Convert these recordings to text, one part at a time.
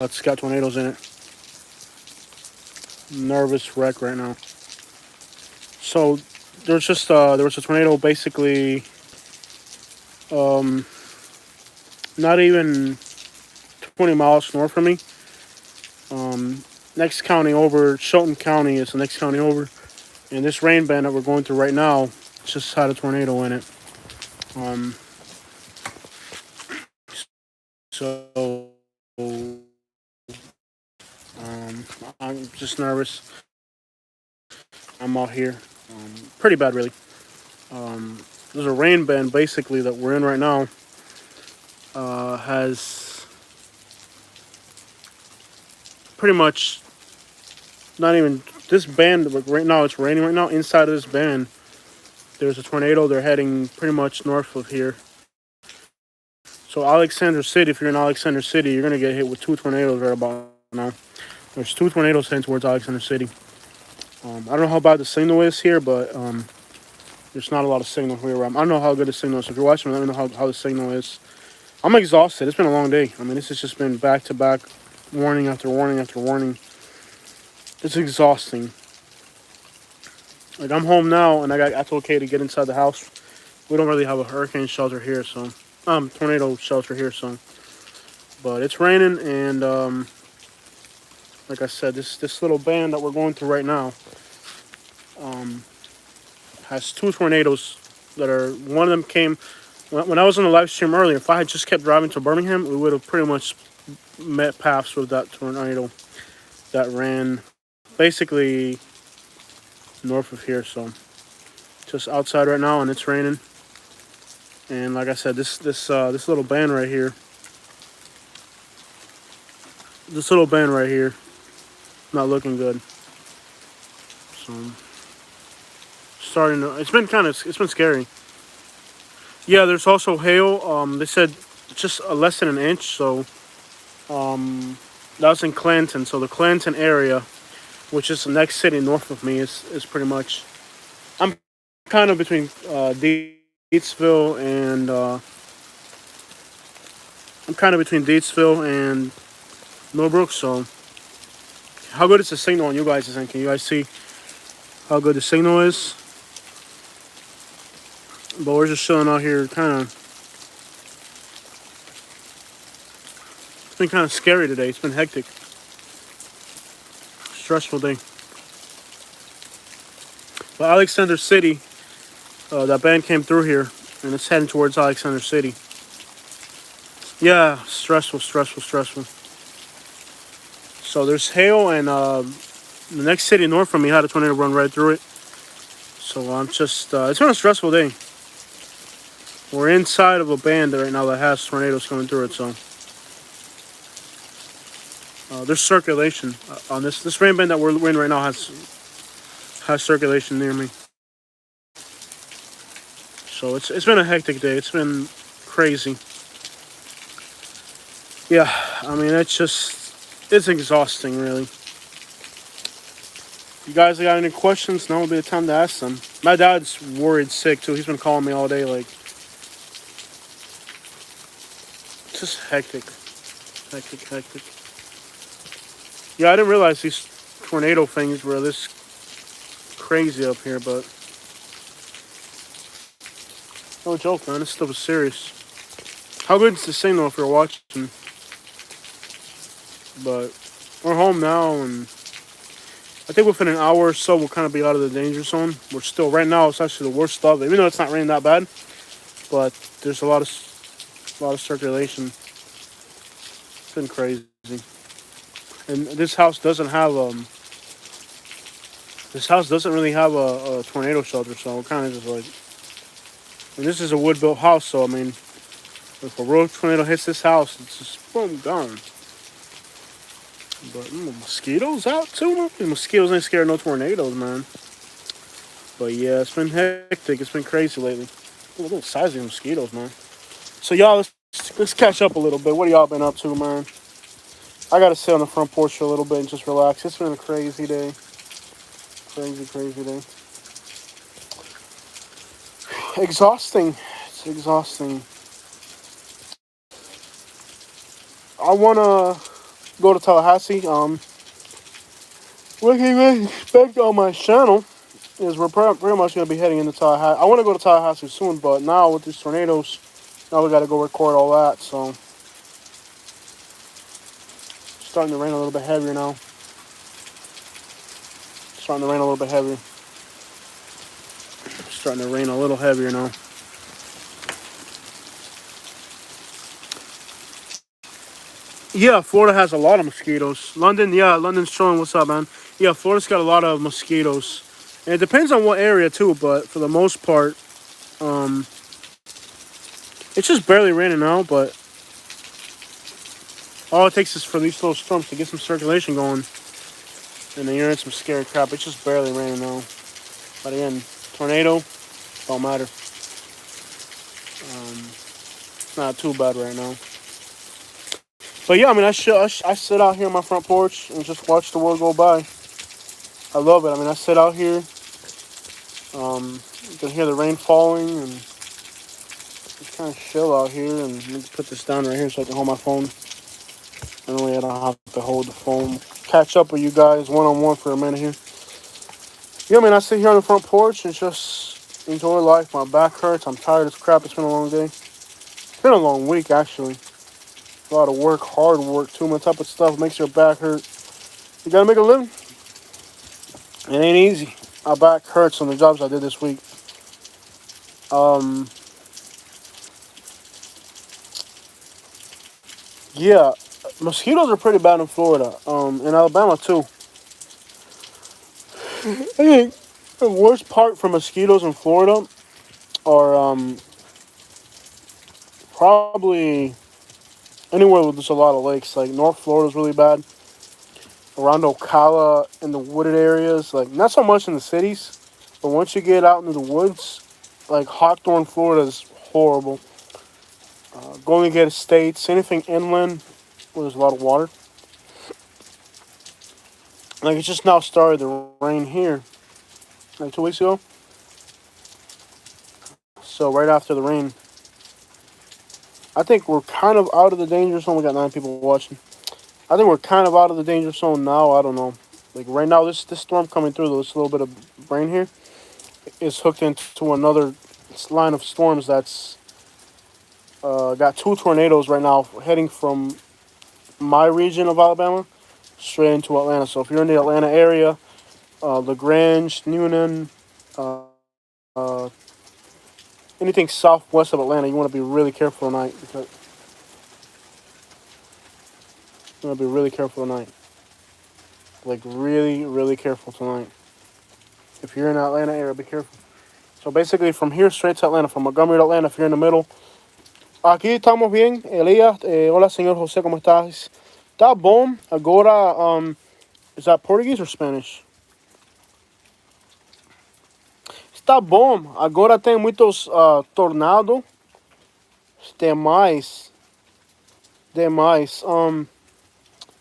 It's got tornadoes in it. Nervous wreck right now. So there was a tornado basically um, not even 20 miles north from me. Next county over, Shelton County is the next county over, and this rain band that we're going through right now just had a tornado in it. Um, so I'm just nervous. I'm out here, pretty bad really. There's a rain band basically that we're in right now. Has pretty much not even this band right now. It's raining right now. Inside of this band, there's a tornado. They're heading pretty much north of here. So Alexander City, if you're in Alexander City, you're gonna get hit with two tornadoes right about now. There's two tornadoes heading towards Alexander City. I don't know how bad the signal is here, but there's not a lot of signal here. I don't know how good the signal is. So if you're watching, let me know how the signal is. I'm exhausted. It's been a long day. I mean, this has just been back to back, warning after warning after warning. It's exhausting. Like I'm home now, and it's okay to get inside the house. We don't really have a hurricane shelter here, so tornado shelter here, so. But it's raining, and like I said, this little band that we're going through right now um, has two tornadoes that are. One of them came when I was on the live stream earlier. If I had just kept driving to Birmingham, we would have pretty much met paths with that tornado that ran basically north of here. So just outside right now, and it's raining. And like I said, this little band right here, not looking good. So starting to, it's been scary. Yeah, there's also hail. They said just less than an inch. So that was in Clanton. So the Clanton area, which is the next city north of me, is pretty much. I'm kind of between Deatsville and Millbrook. So how good is the signal on you guys? Can you guys see how good the signal is? But we're just chilling out here, kind of. It's been kind of scary today. It's been hectic, stressful day. But Alexander City, that band came through here, and it's heading towards Alexander City. Yeah, stressful. So there's hail, and the next city north from me had a tornado run right through it. So I'm just, it's been a stressful day. We're inside of a band right now that has tornadoes coming through it, so. There's circulation on this rain band that we're in right now has circulation near me. So it's been a hectic day. It's been crazy. Yeah, I mean it's exhausting really. You guys got any questions? Now would be the time to ask them. My dad's worried sick too. He's been calling me all day like it's just hectic. Yeah, I didn't realize these tornado things were this crazy up here, but no joke, man. This stuff is serious. How good is the signal if you're watching? But we're home now, and I think within an hour or so we'll kind of be out of the danger zone. We're still right now. It's actually the worst of it, even though it's not raining that bad. But there's a lot of circulation. It's been crazy. And this house doesn't really have a tornado shelter, so we're kind of just like. And this is a wood built house, so I mean, if a real tornado hits this house, it's just boom gone. But mosquitoes out too. The mosquitoes ain't scared of no tornadoes, man. But yeah, it's been hectic. It's been crazy lately. Look at the size of the mosquitoes, man. So y'all, let's catch up a little bit. What have y'all been up to, man? I gotta sit on the front porch for a little bit and just relax. It's been a crazy day. Crazy day. Exhausting. It's exhausting. I wanna go to Tallahassee. What you can expect on my channel is we're pretty much going to be heading into Tallahassee. I want to go to Tallahassee soon, but now with these tornadoes, now we got to go record all that. So it's starting to rain a little bit heavier now. It's starting to rain a little bit heavier. It's starting to rain a little heavier now. Yeah, Florida has a lot of mosquitoes. London, yeah, London's showing. What's up, man? Yeah, Florida's got a lot of mosquitoes. And it depends on what area, too, but for the most part, it's just barely raining now, but all it takes is for these little storms to get some circulation going. And then you're in some scary crap. It's just barely raining now. But again, tornado, don't matter. It's not too bad right now. But yeah, I mean, I sit out here on my front porch and just watch the world go by. I love it. I mean, I sit out here. You can hear the rain falling and just kind of chill out here. And let me put this down right here so I can hold my phone. That way I don't have to hold the phone. Catch up with you guys one-on-one for a minute here. Yeah, I mean, I sit here on the front porch and just enjoy life. My back hurts. I'm tired as crap. It's been a long day. It's been a long week, actually. A lot of work, hard work, too much type of stuff makes your back hurt. You gotta make a living. It ain't easy. My back hurts on the jobs I did this week. Yeah, mosquitoes are pretty bad in Florida. In Alabama too. I think the worst part for mosquitoes in Florida are probably anywhere where there's a lot of lakes. Like North Florida's really bad. Around Ocala in the wooded areas, like not so much in the cities, but once you get out into the woods, like Hawthorne, Florida is horrible. Golden Gate Estates, anything inland where there's a lot of water. Like it's just now started to rain here, like 2 weeks ago. So right after the rain, I think we're kind of out of the danger zone. We got 9 people watching. I think we're kind of out of the danger zone now. I don't know. Like right now, this storm coming through, this little bit of rain here, is hooked into another line of storms that's got 2 tornadoes right now heading from my region of Alabama straight into Atlanta. So if you're in the Atlanta area, LaGrange, Newnan, uh, anything southwest of Atlanta, you want to be really careful tonight because you want to be really careful tonight. Like really, really careful tonight. If you're in the Atlanta area, be careful. So basically, from here straight to Atlanta, from Montgomery to Atlanta, if you're in the middle. Aquí estamos bien, Elías. Hola, señor José, ¿cómo estás? Tá bom. Agora, is that Portuguese or Spanish? Está bom. Agora tem muitos tornados. Demais.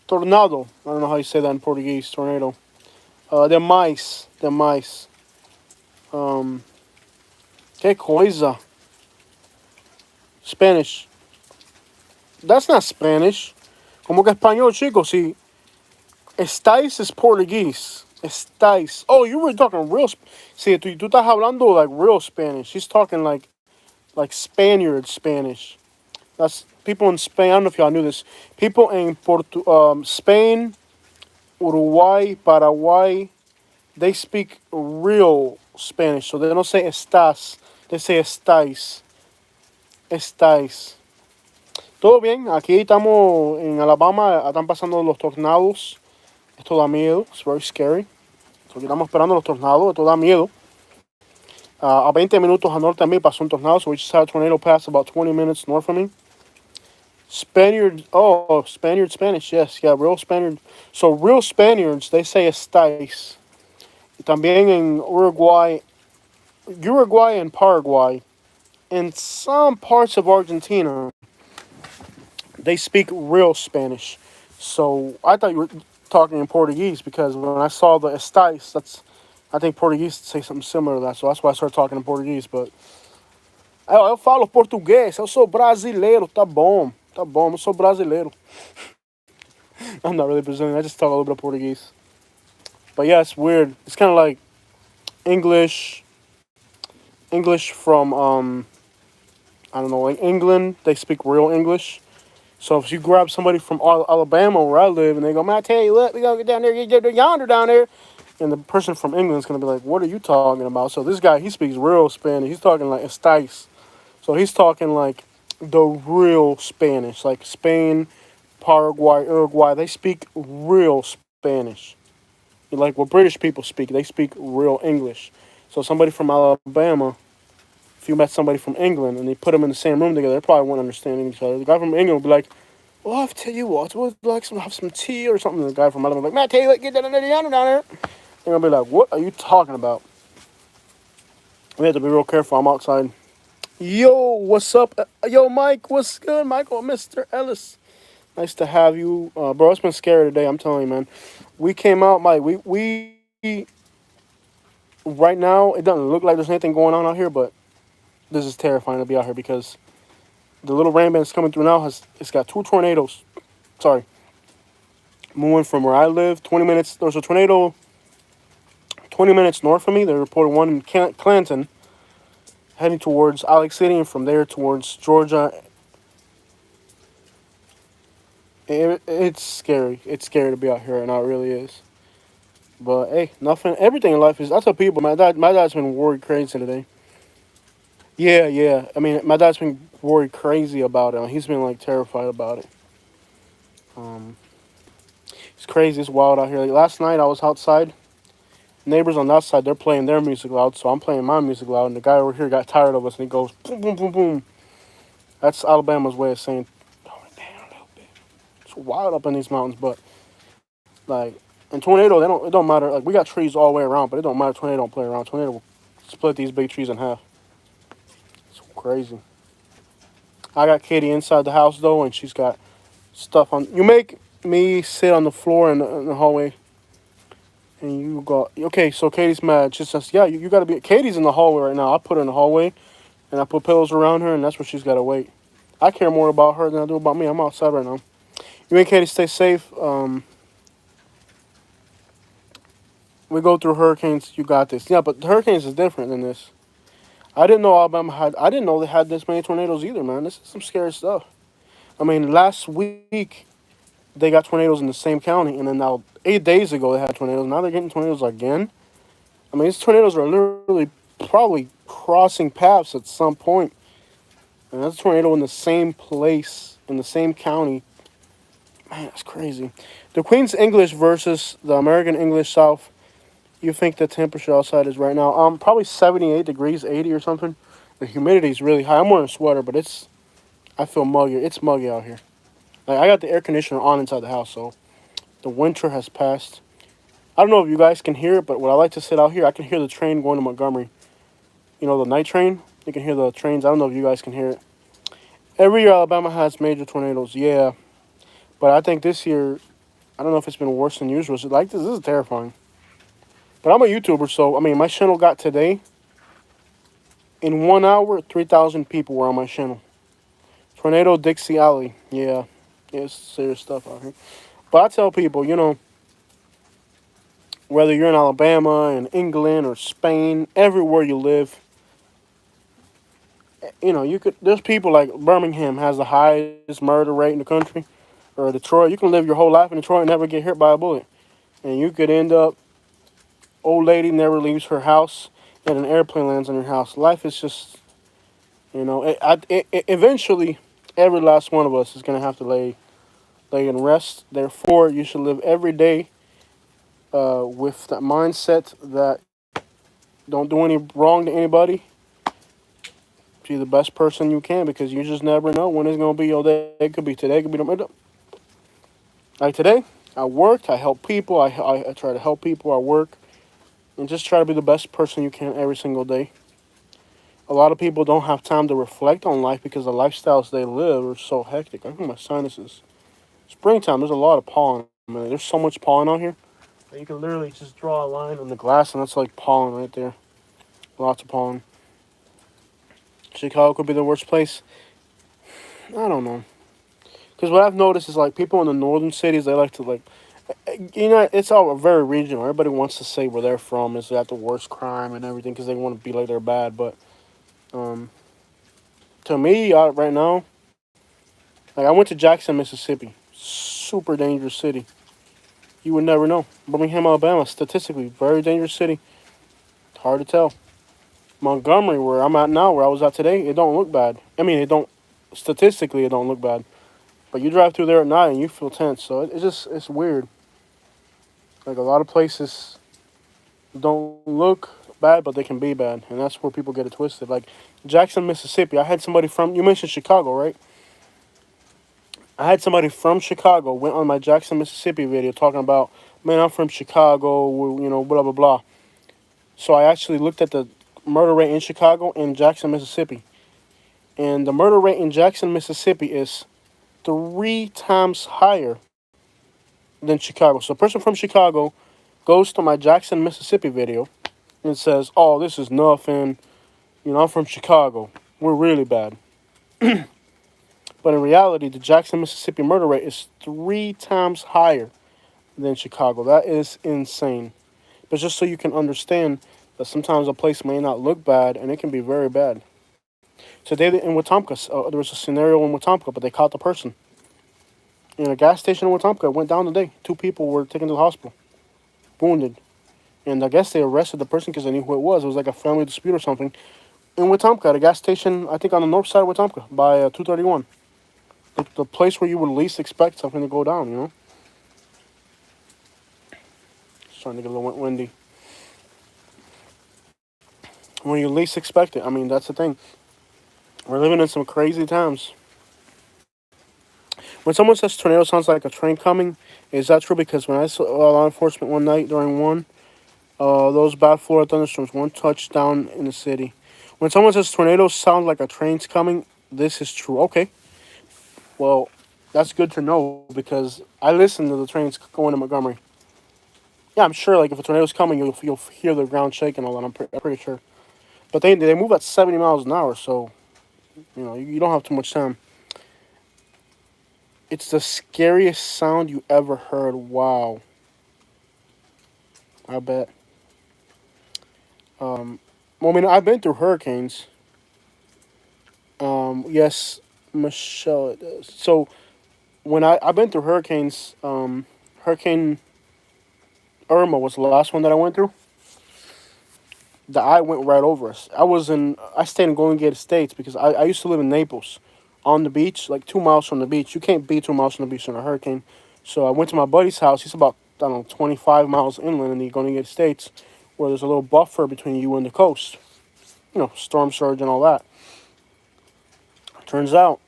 Tornado. I don't know how you say that in Portuguese. Tornado. Demais. Que coisa. Spanish. That's not Spanish. Como que español, chicos? Si estáis is Portuguese. Estáis. Oh, you were talking real. See, tú estás hablando like real Spanish. She's talking like Spaniard Spanish. That's people in Spain. I don't know if y'all knew this. People in Spain, Uruguay, Paraguay, they speak real Spanish. So they don't say estás. They say estáis. Estáis. Todo bien. Aquí estamos en Alabama. Están pasando los tornados. Esto da miedo. It's very scary. So, aquí estamos esperando los tornados. Esto da miedo. A 20 minutos al norte de mí pasó un tornado. So we just had a tornado pass about 20 minutes north of me. Spaniard. Oh, Spaniard Spanish. Yes, yeah, real Spaniard. So real Spaniards, they say estáis. Y también en Uruguay and Paraguay. In some parts of Argentina, they speak real Spanish. So I thought you were talking in Portuguese because when I saw the estáis, I think Portuguese say something similar to that. So that's why I started talking in Portuguese. But eu falo português. Eu sou brasileiro. Tá bom. Eu sou brasileiro. I'm not really Brazilian. I just talk a little bit of Portuguese. But yeah, it's weird. It's kind of like English, English from I don't know, like England. They speak real English. So if you grab somebody from Alabama, where I live, and they go, "Man, I tell you what, we gonna get down there, get yonder down there," and the person from England's gonna be like, "What are you talking about?" So this guy, he speaks real Spanish. He's talking like Estais. So he's talking like the real Spanish, like Spain, Paraguay, Uruguay. They speak real Spanish, like what British people speak. They speak real English. So somebody from Alabama, if you met somebody from England and they put them in the same room together, they probably won't understand each other. The guy from England would be like, "Well, I'll tell you what, we'll like have some tea or something." The guy from Alabama would be like, "Man, I tell you what, get down there, down there." They're gonna be like, "What are you talking about?" We have to be real careful. I'm outside. Yo, what's up? Yo, Mike, what's good, Michael, Mr. Ellis? Nice to have you, bro. It's been scary today. I'm telling you, man. We came out, Mike. We right now it doesn't look like there's anything going on out here, but this is terrifying to be out here because the little rain band that's coming through now it's got two tornadoes. Sorry, moving from where I live, 20 minutes. There's a tornado 20 minutes north of me. They reported one in Clanton, heading towards Alex City, and from there towards Georgia. It's scary. It's scary to be out here, and it really is. But hey, nothing. Everything in life is. I tell people, my dad's been worried crazy today. Yeah, yeah. I mean, my dad's been worried crazy about it. He's been like terrified about it. Um, it's crazy. It's wild out here. Like last night, I was outside. Neighbors on that side, they're playing their music loud, so I'm playing my music loud. And the guy over here got tired of us, and he goes boom, boom, boom, boom. That's Alabama's way of saying, "Oh, it down a little bit." It's wild up in these mountains, but like in tornado, they don't. It don't matter. Like we got trees all the way around, but it don't matter. Tornado don't play around. Tornado will split these big trees in half. It's crazy. I got Katie inside the house though, and she's got stuff on. You make me sit on the floor in the hallway, and you go. Okay, so Katie's mad. She says, "Yeah, you got to be." Katie's in the hallway right now. I put her in the hallway, and I put pillows around her, and that's where she's got to wait. I care more about her than I do about me. I'm outside right now. You make Katie stay safe. We go through hurricanes. You got this. Yeah, but the hurricanes is different than this. I didn't know Alabama had. I didn't know they had this many tornadoes either, man. This is some scary stuff. I mean, last week they got tornadoes in the same county, and then now 8 days ago they had tornadoes. Now they're getting tornadoes again. I mean, these tornadoes are literally probably crossing paths at some point. And that's a tornado in the same place, in the same county. Man, that's crazy. The Queen's English versus the American English South. You think the temperature outside is right now? Probably 78 degrees, 80 or something. The humidity is really high. I'm wearing a sweater, but I feel muggy. It's muggy out here. Like I got the air conditioner on inside the house, so the winter has passed. I don't know if you guys can hear it, but when I like to sit out here, I can hear the train going to Montgomery. You know, the night train? You can hear the trains. I don't know if you guys can hear it. Every year, Alabama has major tornadoes, yeah. But I think this year, I don't know if it's been worse than usual. So, like, this is terrifying. But I'm a YouTuber, so, I mean, my channel got today, in 1 hour, 3,000 people were on my channel. Tornado Dixie Alley, yeah. Yeah, it's serious stuff out here. But I tell people, whether you're in Alabama, in England, or Spain, everywhere you live, there's people like Birmingham has the highest murder rate in the country, or Detroit. You can live your whole life in Detroit and never get hit by a bullet. And you could end up, old lady never leaves her house, and an airplane lands on your house. Life is just, eventually, every last one of us is going to have to lay and rest. Therefore, you should live every day with that mindset that don't do any wrong to anybody. Be the best person you can, because you just never know when it's going to be your day. It could be today, it could be tomorrow. Like today, I worked, I help people, I try to help people, I work, and just try to be the best person you can every single day. A lot of people don't have time to reflect on life because the lifestyles they live are so hectic. I think my sinuses. Springtime, there's a lot of pollen. I mean, there's so much pollen out here. You can literally just draw a line on the glass, and that's like pollen right there. Lots of pollen. Chicago could be the worst place. I don't know. Because what I've noticed is like people in the northern cities, they like to like, it's all very regional. Everybody wants to say where they're from is got the worst crime and everything because they want to be like they're bad. But um, to me, right now, like I went to Jackson, Mississippi, super dangerous city. You would never know. Birmingham, Alabama, statistically very dangerous city. Hard to tell. Montgomery, where I'm at now, where I was at today, it don't look bad. I mean, it don't statistically it don't look bad. But you drive through there at night and you feel tense. So it's weird. Like a lot of places don't look bad, but they can be bad, and that's where people get it twisted. Like Jackson, Mississippi. I had somebody from you mentioned Chicago, right? I had somebody from Chicago went on my Jackson, Mississippi video talking about, man, I'm from Chicago, blah blah blah. So I actually looked at the murder rate in Chicago and Jackson, Mississippi, and the murder rate in Jackson, Mississippi is 3 times higher than Chicago. So a person from Chicago goes to my Jackson, Mississippi video and says, "Oh, this is nothing. I'm from Chicago. We're really bad." But in reality, the Jackson, Mississippi murder rate is 3 times higher than Chicago. That is insane. But just so you can understand that sometimes a place may not look bad and it can be very bad. Today in Wetumpka, there was a scenario in Wetumpka, but they caught the person. In a gas station in Wetumpka, it went down today. 2 people were taken to the hospital, wounded. And I guess they arrested the person because they knew who it was. It was like a family dispute or something. In Wetumpka, at a gas station, I think on the north side of Wetumpka, by 231. The place where you would least expect something to go down, It's starting to get a little windy. When you least expect it, I mean, that's the thing. We're living in some crazy times. When someone says tornado sounds like a train coming, is that true? Because when I saw law enforcement one night during those bad Florida thunderstorms, one touchdown in the city. When someone says tornadoes sound like a train's coming, this is true. Okay. Well, that's good to know because I listen to the trains going to Montgomery. Yeah, I'm sure. Like if a tornado's coming, you'll hear the ground shake and all that. I'm pretty sure. But they move at 70 miles an hour, so you don't have too much time. It's the scariest sound you ever heard. Wow. I bet. Well, I mean, I've been through hurricanes. Yes, Michelle, it does. So when I've been through hurricanes, Hurricane Irma was the last one that I went through. The eye went right over us. I stayed in Golden Gate Estates because I used to live in Naples, on the beach, like 2 miles from the beach. You can't be 2 miles from the beach in a hurricane. So I went to my buddy's house. He's about, I don't know, 25 miles inland in the Golden Gate Estates, where there's a little buffer between you and the coast. Storm surge and all that. Turns out,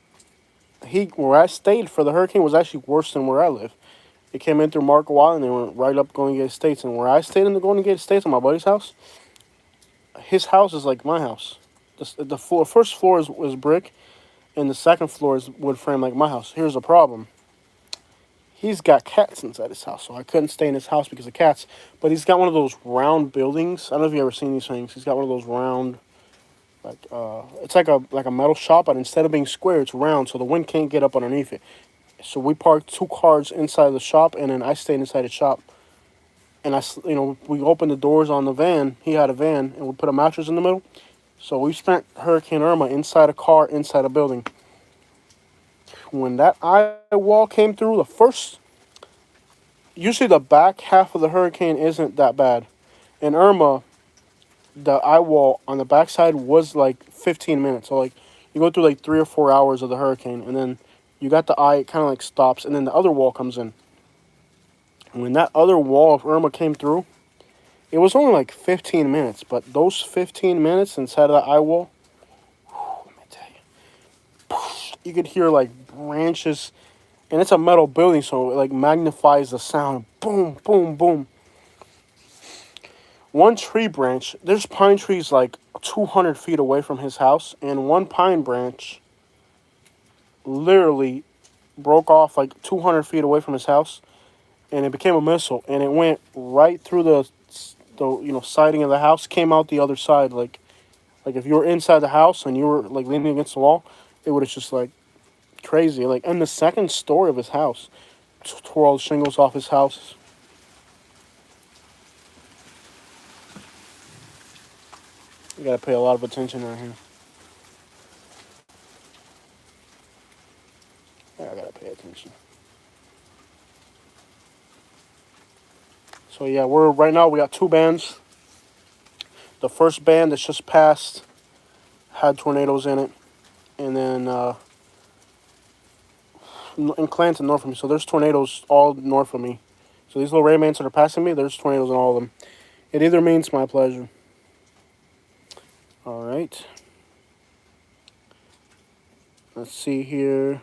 where I stayed for the hurricane was actually worse than where I live. It came in through Marco Island and they went right up Golden Gate Estates. And where I stayed in the Golden Gate Estates on my buddy's house, his house is like my house. The first floor is brick, and the second floor is wood frame like my house. Here's the problem. He's got cats inside his house, so I couldn't stay in his house because of cats. But he's got one of those round buildings. I don't know if you've ever seen these things. He's got one of those round, it's like a metal shop, but instead of being square, it's round, so the wind can't get up underneath it. So we parked 2 cars inside the shop, and then I stayed inside the shop. And we opened the doors on the van. He had a van, and we put a mattress in the middle. So we spent Hurricane Irma inside a car, inside a building. When that eye wall came through, usually the back half of the hurricane isn't that bad. In Irma, the eye wall on the backside was like 15 minutes. So like you go through like 3 or 4 hours of the hurricane, and then you got the eye, it kind of like stops, and then the other wall comes in. And when that other wall of Irma came through, it was only like 15 minutes, but those 15 minutes inside of that eye wall, let me tell you could hear like branches, and it's a metal building, so it like magnifies the sound. Boom, boom, boom. One tree branch, there's pine trees like 200 feet away from his house, and one pine branch literally broke off like 200 feet away from his house, and it became a missile, and it went right through the siding of the house, came out the other side. Like if you were inside the house and you were like leaning against the wall, it would have just like Crazy. Like, in the second story of his house. Tore all the shingles off his house. You gotta pay a lot of attention right here. Yeah, I gotta pay attention. So yeah, we're right now we got two bands. The first band that's just passed had tornadoes in it, and then in Clanton, north of me. So there's tornadoes all north of me. So these little rain bands that are passing me, there's tornadoes in all of them. It either means my pleasure. All right. Let's see here.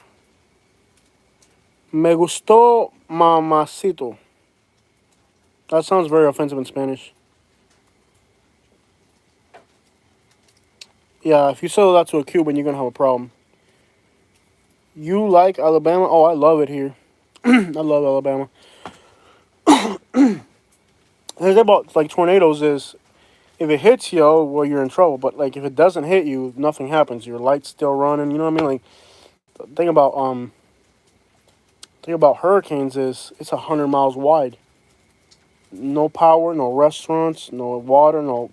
Me gustó mamacito. That sounds very offensive in Spanish. Yeah, if you sell that to a Cuban, you're gonna have a problem. You like Alabama? Oh, I love it here. I love Alabama. The thing about like tornadoes is if it hits you, well, you're in trouble. But like if it doesn't hit you, nothing happens. Your light's still running. You know what I mean? Like the thing about hurricanes is it's 100 miles wide. No power, no restaurants, no water, no.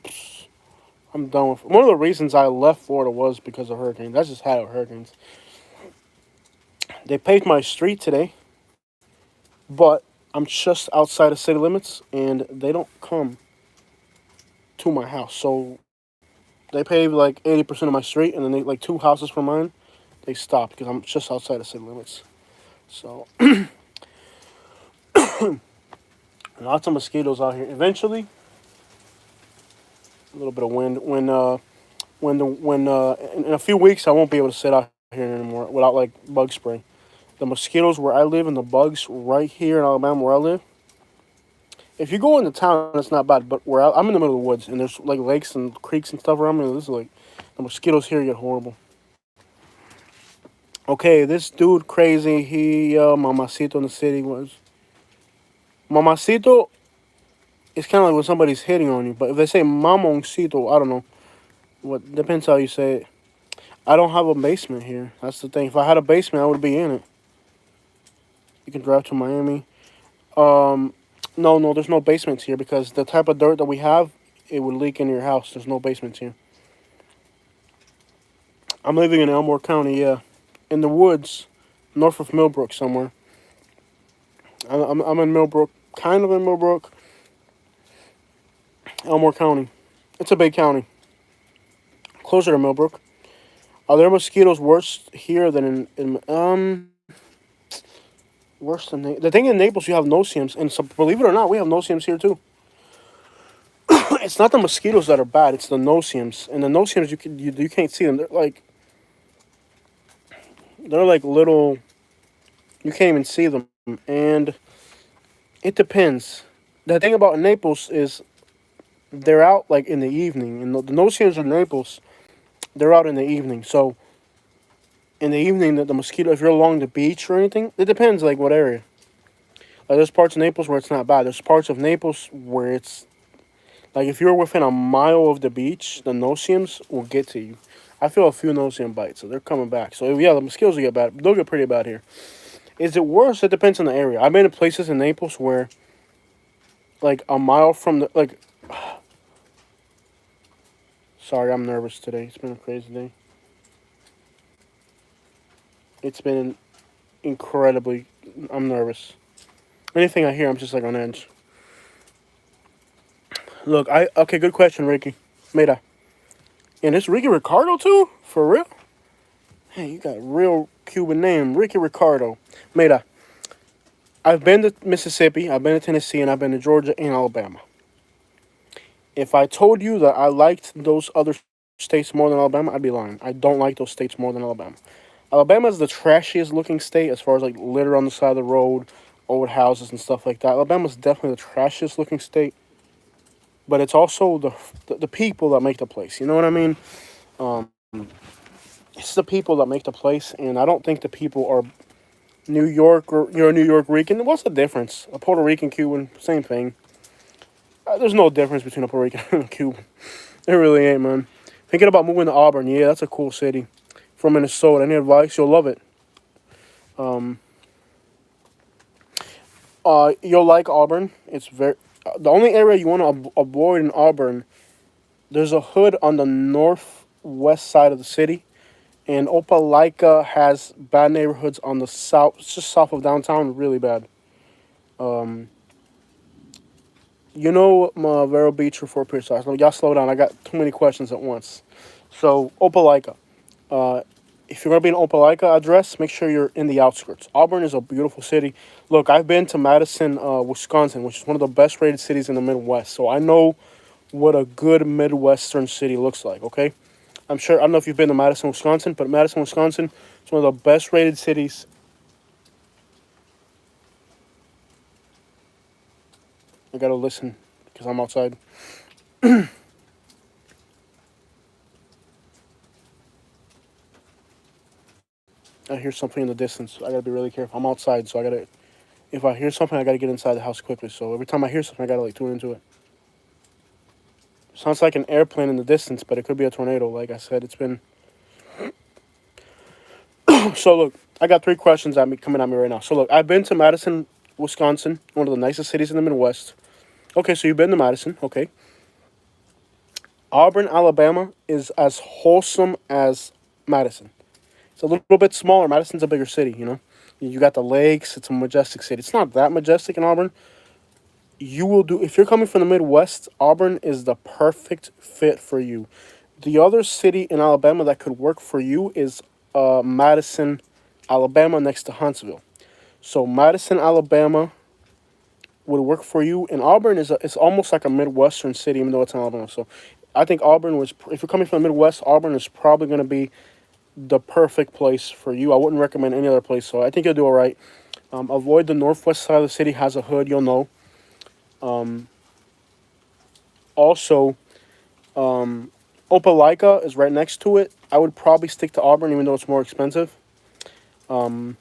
I'm done with. One of the reasons I left Florida was because of hurricanes. I just had it with hurricanes. They paved my street today, but I'm just outside of city limits, and they don't come to my house. So they paved like 80% of my street, and then they like two houses from mine. They stopped because I'm just outside of city limits. So lots of mosquitoes out here. Eventually, a little bit of wind. In a few weeks, I won't be able to sit out here anymore without like bug spray. The mosquitoes where I live and the bugs right here in Alabama where I live. If you go into town, it's not bad. But I'm in the middle of the woods and there's like lakes and creeks and stuff around me. This is like the mosquitoes here get horrible. Okay, this dude crazy. He Mamacito in the city was. Mamacito is kind of like when somebody's hitting on you. But if they say Mamoncito, I don't know. What depends how you say it. I don't have a basement here. That's the thing. If I had a basement, I would be in it. You can drive to Miami. No, there's no basements here because the type of dirt that we have, it would leak into your house. There's no basements here. I'm living in Elmore County, yeah, in the woods, north of Millbrook somewhere. I'm in Millbrook, kind of in Millbrook, Elmore County. It's a big county, closer to Millbrook. Are there mosquitoes worse here than in worse than the thing in Naples? You have no-see-ums, and so believe it or not, we have no-see-ums here too. It's not the mosquitoes that are bad; it's the no-see-ums, and the no-see-ums you can't see them. They're like little. You can't even see them, and it depends. The thing about Naples is they're out like in the evening, and the no-see-ums in Naples, they're out in the evening. So in the evening, the mosquito, if you're along the beach or anything, it depends like what area. Like there's parts of Naples where it's not bad. There's parts of Naples where it's like if you're within a mile of the beach, the no-see-ums will get to you. I feel a few no-see-um bites, so they're coming back. So yeah, the mosquitoes will get bad. They'll get pretty bad here. Is it worse? It depends on the area. I've been in places in Naples where, like a mile from the like. Sorry, I'm nervous today. It's been a crazy day. It's been incredibly. I'm nervous. Anything I hear, I'm just like on edge. Look, okay. Good question, Ricky. Mira. And it's Ricky Ricardo too, for real. Hey, you got a real Cuban name, Ricky Ricardo. Mira. I've been to Mississippi, I've been to Tennessee, and I've been to Georgia and Alabama. If I told you that I liked those other states more than Alabama, I'd be lying. I don't like those states more than Alabama. Alabama is the trashiest looking state as far as like litter on the side of the road, old houses and stuff like that. Alabama's definitely the trashiest looking state, but it's also the people that make the place. You know what I mean? Um, it's the people that make the place, and I don't think the people are New York or you're a New York Rican. What's the difference? A Puerto Rican, Cuban, same thing. There's no difference between a Puerto Rican and a Cuban. There really ain't, man. Thinking about moving to Auburn, yeah, that's a cool city. From Minnesota, any advice? You'll love it. Um, you'll like Auburn. It's very the only area you want to avoid in Auburn. There's a hood on the northwest side of the city, and Opelika has bad neighborhoods on the south, just south of downtown, really bad. Um, you know, Vero Beach or Fort Pierce. Y'all slow down. I got too many questions at once. So Opelika. Uh, if you're gonna be in Opelika address, make sure you're in the outskirts. Auburn is a beautiful city. Look, I've been to Madison, Wisconsin, which is one of the best rated cities in the Midwest. So I know what a good Midwestern city looks like. Okay, I'm sure. I don't know if you've been to Madison, Wisconsin, but Madison, Wisconsin is one of the best rated cities. I gotta listen because I'm outside. I hear something in the distance. I gotta be really careful. I'm outside, so I gotta. If I hear something, I gotta get inside the house quickly. So every time I hear something, I gotta like tune into it. Sounds like an airplane in the distance, but it could be a tornado. Like I said, it's been. So look, I got three questions at me coming at me right now. So look, I've been to Madison, Wisconsin, one of the nicest cities in the Midwest. Okay, so you've been to Madison. Okay, Auburn, Alabama is as wholesome as Madison. It's a little bit smaller. Madison's a bigger city. You know, you got the lakes. It's a majestic city. It's not that majestic in Auburn. You will do if you're coming from the Midwest. Auburn is the perfect fit for you. The other city in Alabama that could work for you is Madison, Alabama, next to Huntsville. So Madison, Alabama would work for you, and Auburn it's almost like a Midwestern city, even though it's in Alabama. So I think Auburn was if you're coming from the Midwest, Auburn is probably going to be the perfect place for you. I wouldn't recommend any other place, so I think you'll do all right. Avoid the northwest side of the city has a hood, you'll know. Um, Also, Opelika is right next to it. I would probably stick to Auburn, even though it's more expensive. Um,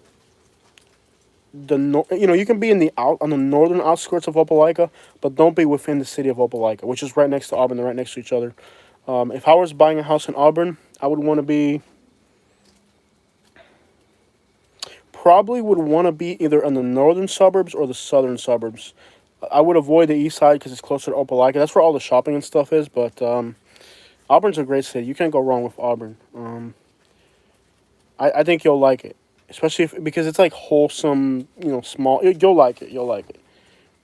you can be in the out on the northern outskirts of Opelika, but don't be within the city of Opelika, which is right next to Auburn. They're right next to each other. If I was buying a house in Auburn, I would want to be probably would want to be either in the northern suburbs or the southern suburbs. I would avoid the east side because it's closer to Opelika. That's where all the shopping and stuff is. But Auburn's a great city. You can't go wrong with Auburn. I think you'll like it, especially because it's like wholesome. You know, small. You'll like it. You'll like it,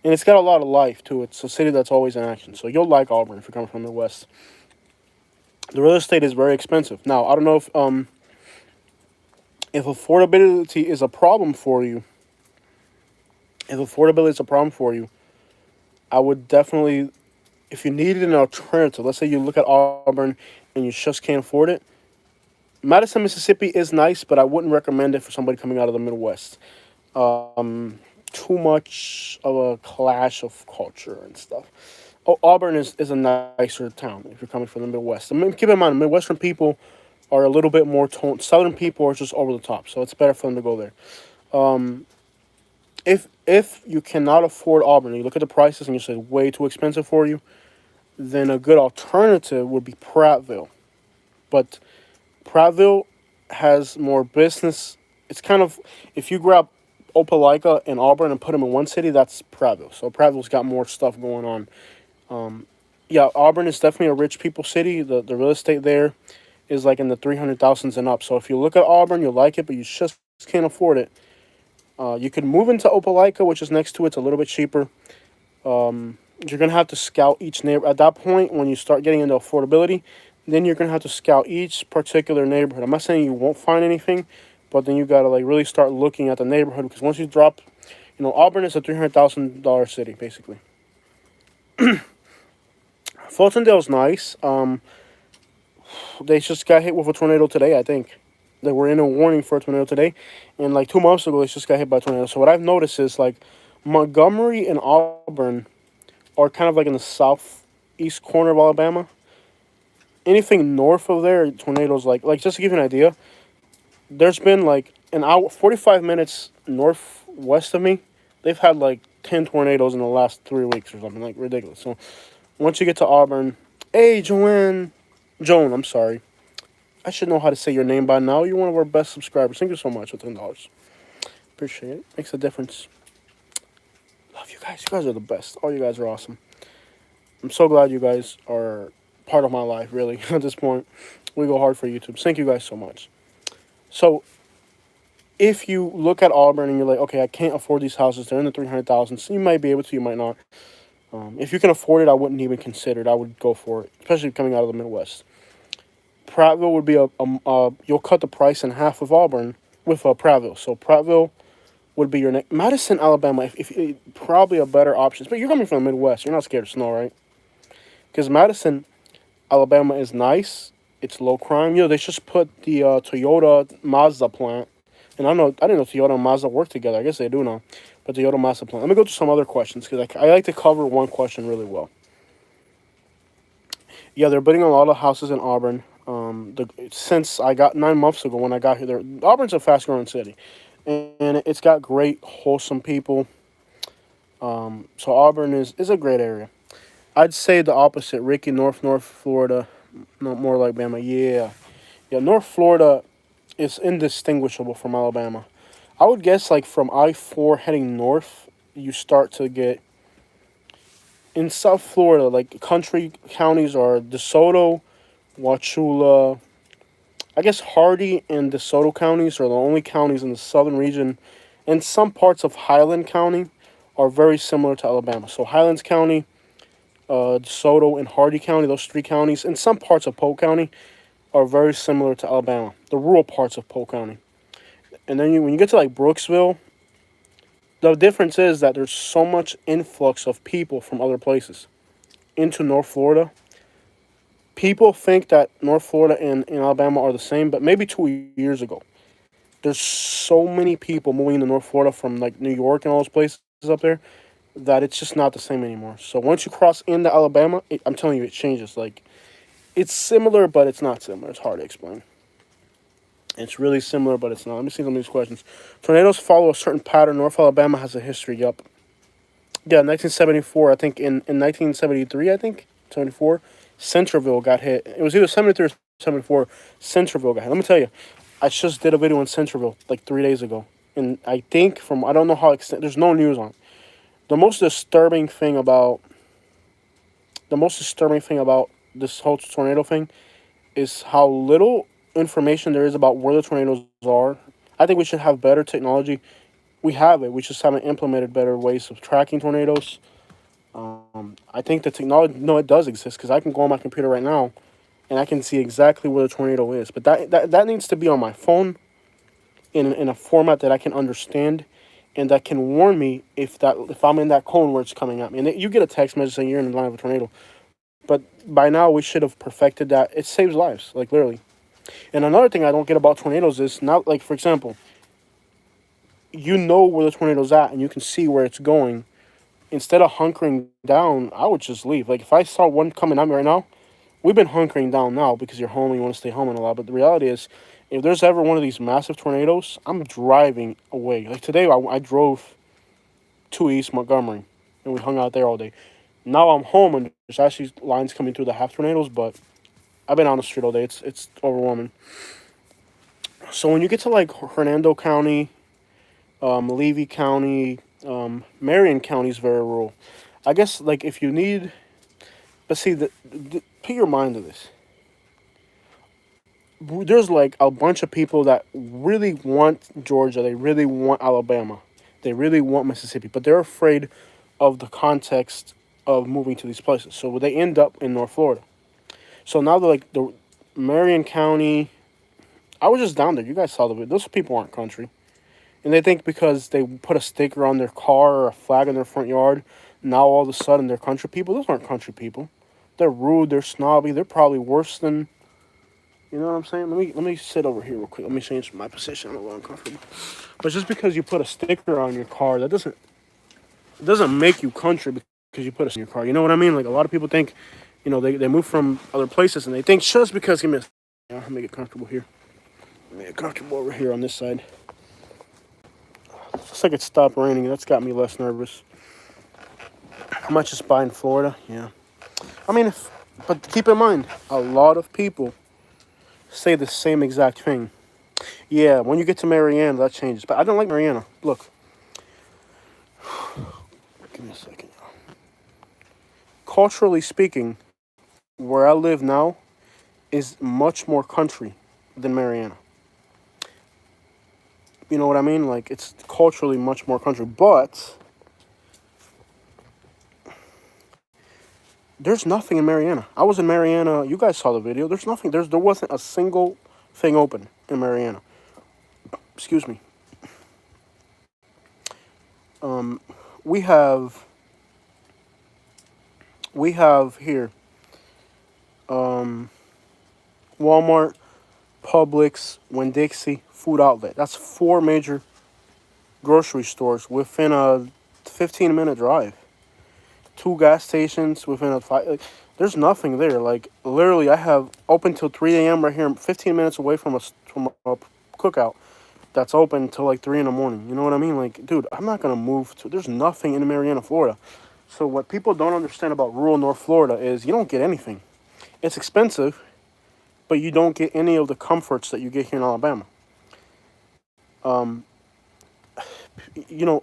and it's got a lot of life too. It's a city that's always in action. So you'll like Auburn if you're coming from the west. The real estate is very expensive. Now I don't know if affordability is a problem for you. If affordability is a problem for you, I would definitely, if you needed an alternative, let's say you look at Auburn and you just can't afford it, Madison, Mississippi is nice, but I wouldn't recommend it for somebody coming out of the Midwest. Um, Too much of a clash of culture and stuff. Auburn is a nicer town if you're coming from the Midwest. I mean, keep in mind, Midwestern people are a little bit more toned. Southern people are just over the top, so it's better for them to go there. Um, if you cannot afford Auburn, you look at the prices and you say way too expensive for you, then a good alternative would be Prattville. But Prattville has more business. It's kind of if you grab Opelika and Auburn and put them in one city, that's Prattville. So Prattville's got more stuff going on. Um, yeah, Auburn is definitely a rich people city. The real estate there is like in the 300,000s and up. So if you look at Auburn, you'll like it, but you just can't afford it. You could move into Opelika, which is next to it. It's a little bit cheaper. You're gonna have to scout each neighbor at that point when you start getting into affordability. Then you're gonna have to scout each particular neighborhood. I'm not saying you won't find anything, but then you gotta like really start looking at the neighborhood because once you drop, Auburn is a $300,000 city basically. Fultondale's nice. They just got hit with a tornado today, I think. They were in a warning for a tornado today, and like 2 months ago, they just got hit by a tornado. So what I've noticed is like Montgomery and Auburn are kind of like in the southeast corner of Alabama. Anything north of there, tornadoes like just to give you an idea, there's been like an hour, 45 minutes northwest of me. They've had like 10 tornadoes in the last 3 weeks or something like ridiculous. So once you get to Auburn, hey Joan, I'm sorry. I should know how to say your name by now. You're one of our best subscribers. Thank you so much for $10. Appreciate it. Makes a difference. Love you guys. You guys are the best. All you guys are awesome. I'm so glad you guys are part of my life, really, at this point. We go hard for YouTube. Thank you guys so much. So, if you look at Auburn and you're like, okay, I can't afford these houses, they're in the 300,000s, so you might be able to, you might not. If you can afford it, I wouldn't even consider it. I would go for it, especially coming out of the Midwest. Prattville would be you'll cut the price in half with Auburn, with Prattville. So Prattville would be your next. Madison, Alabama, if probably a better option. But you're coming from the Midwest. You're not scared of snow, right? Because Madison, Alabama is nice. It's low crime. They just put the Toyota Mazda plant. And I didn't know Toyota and Mazda work together. I guess they do now. But Toyota Mazda plant. Let me go to some other questions because I like to cover one question really well. Yeah, they're building a lot of houses in Auburn. Since I got 9 months ago when I got here, Auburn's a fast-growing city. And it's got great, wholesome people. So Auburn is a great area. I'd say the opposite. Ricky, North Florida. No, more like Bama. Yeah, North Florida is indistinguishable from Alabama. I would guess like from I-4 heading north, you start to get in South Florida, like country counties are DeSoto, Wauchula. I guess Hardy and DeSoto counties are the only counties in the southern region, and some parts of Highland County are very similar to Alabama. So Highlands County, DeSoto, and Hardy County, those three counties, and some parts of Polk County are very similar to Alabama, the rural parts of Polk County. And then when you get to like Brooksville, the difference is that there's so much influx of people from other places into North Florida. People think that North Florida and Alabama are the same, but maybe 2 years ago, there's so many people moving to North Florida from like New York and all those places up there that it's just not the same anymore. So once you cross into Alabama, I'm telling you, it changes. Like, it's similar, but it's not similar. It's hard to explain. It's really similar, but it's not. Let me see some of these questions. Tornadoes follow a certain pattern. North Alabama has a history. Yup. Yeah, 1974. I think in 1973. I think 74. Centerville got hit. It was either 73 or 74. Centerville got hit. Let me tell you, I just did a video on Centerville like 3 days ago, and I think I don't know how extent. There's no news on it. The most disturbing thing about this whole tornado thing is how little information there is about where the tornadoes are. I think we should have better technology. We have it. We just haven't implemented better ways of tracking tornadoes. I think the technology, no, it does exist because I can go on my computer right now and I can see exactly where the tornado is. But that needs to be on my phone in a format that I can understand and that can warn me if I'm in that cone where it's coming at me. And you get a text message saying you're in the line of a tornado. But by now we should have perfected that. It saves lives, like literally. And another thing I don't get about tornadoes is not like, for example, you know where the tornado's at and you can see where it's going. Instead of hunkering down, I would just leave. Like if I saw one coming at me right now, we've been hunkering down now because you're home and you want to stay home and a lot. But the reality is, if there's ever one of these massive tornadoes, I'm driving away. Like today, I drove to East Montgomery and we hung out there all day. Now I'm home and there's actually lines coming through the half tornadoes, but I've been on the street all day. It's overwhelming. So when you get to like Hernando County, Levy County, Marion County is very rural. I guess like if you need, but see, put your mind to this. There's like a bunch of people that really want Georgia. They really want Alabama. They really want Mississippi, but they're afraid of the context of moving to these places. So they end up in North Florida. So now they're like the Marion County. I was just down there. You guys saw the video. Those people aren't country. And they think because they put a sticker on their car or a flag in their front yard, now all of a sudden they're country people. Those aren't country people. They're rude. They're snobby. They're probably worse than, you know what I'm saying? Let me sit over here real quick. Let me change my position. I'm a little uncomfortable. But just because you put a sticker on your car, that doesn't make you country because you put it in your car. You know what I mean? Like a lot of people think, they move from other places and they think just because let me get comfortable here. Let me get comfortable over here on this side. Looks like it stopped raining. That's got me less nervous. I might just buy in Florida. Yeah. I mean, but keep in mind, a lot of people say the same exact thing. Yeah, when you get to Mariana, that changes. But I don't like Mariana. Look, give me a second. Culturally speaking, where I live now is much more country than Mariana. You know what I mean? Like, it's culturally much more country. But there's nothing in Mariana. I was in Mariana. You guys saw the video. There's nothing. There wasn't a single thing open in Mariana. Excuse me. Um, we have here um, Walmart, Publix, Winn-Dixie, Food Outlet. That's four major grocery stores within a 15-minute drive. Two gas stations within a five. Like, there's nothing there. Like, literally, I have open till 3 a.m. right here, 15 minutes away from a cookout that's open till like 3 in the morning. You know what I mean? Like, dude, I'm not gonna move to. There's nothing in Mariana, Florida. So what people don't understand about rural North Florida is you don't get anything. It's expensive, but you don't get any of the comforts that you get here in Alabama. Um,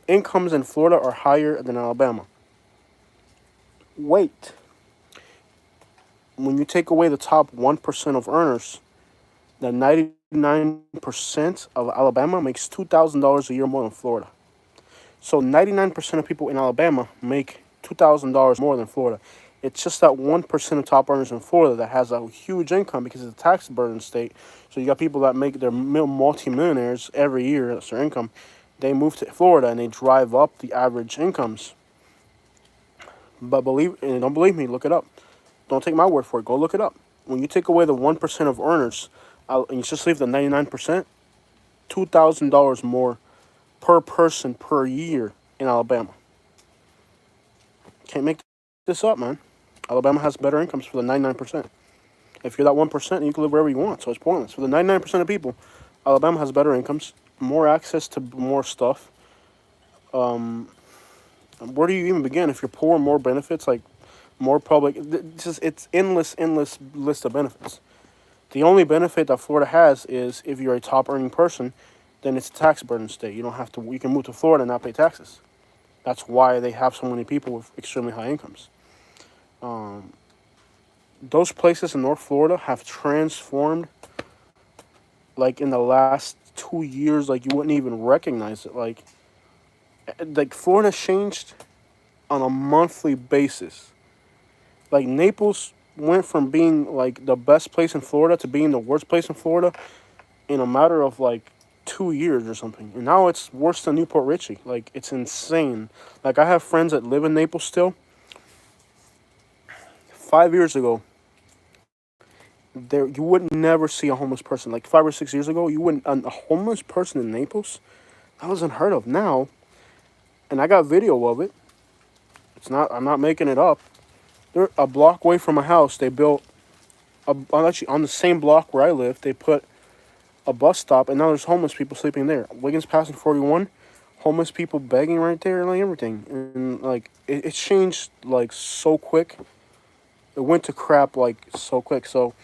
incomes in Florida are higher than Alabama. Wait, when you take away the top 1% of earners, the 99% of Alabama makes $2,000 a year more than Florida. So 99% of people in Alabama make $2,000 more than Florida. It's just that 1% of top earners in Florida that has a huge income because it's a tax burden state. So you got people that make their multi-millionaires every year, that's their income. They move to Florida and they drive up the average incomes. But don't believe me, look it up. Don't take my word for it. Go look it up. When you take away the 1% of earners and you just leave the 99%, $2,000 more per person per year in Alabama. Can't make this up, man. Alabama has better incomes for the 99%. If you're that 1%, you can live wherever you want, so it's pointless. For the 99% of people, Alabama has better incomes, more access to more stuff. Where do you even begin? If you're poor, more benefits, like more public. It's endless list of benefits. The only benefit that Florida has is if you're a top earning person, then it's a tax burden state. You don't have to. You can move to Florida and not pay taxes. That's why they have so many people with extremely high incomes. Those places in North Florida have transformed, like in the last 2 years, like you wouldn't even recognize it. Like Florida changed on a monthly basis. Like Naples went from being like the best place in Florida to being the worst place in Florida in a matter of like 2 years or something. And now it's worse than Newport Richie. Like, it's insane. Like, I have friends that live in Naples still. 5 years ago, you would never see a homeless person. Like 5 or 6 years ago, you wouldn't a homeless person in Naples. That was unheard of. Now, and I got video of it. It's not. I'm not making it up. They're a block away from my house. They built actually on the same block where I live. They put a bus stop, and now there's homeless people sleeping there. Wiggins Passing 41, homeless people begging right there, and like everything. And like it changed like so quick. It went to crap like so quick. So,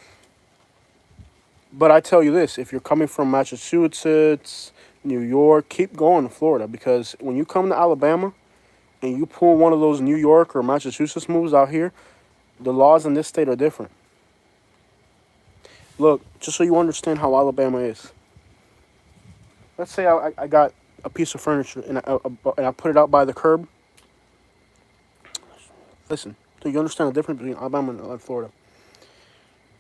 but I tell you this: if you're coming from Massachusetts, New York, keep going to Florida, because when you come to Alabama and you pull one of those New York or Massachusetts moves out here, the laws in this state are different. Look, just so you understand how Alabama is. Let's say I got a piece of furniture and I put it out by the curb. Listen, do you understand the difference between Alabama and Florida?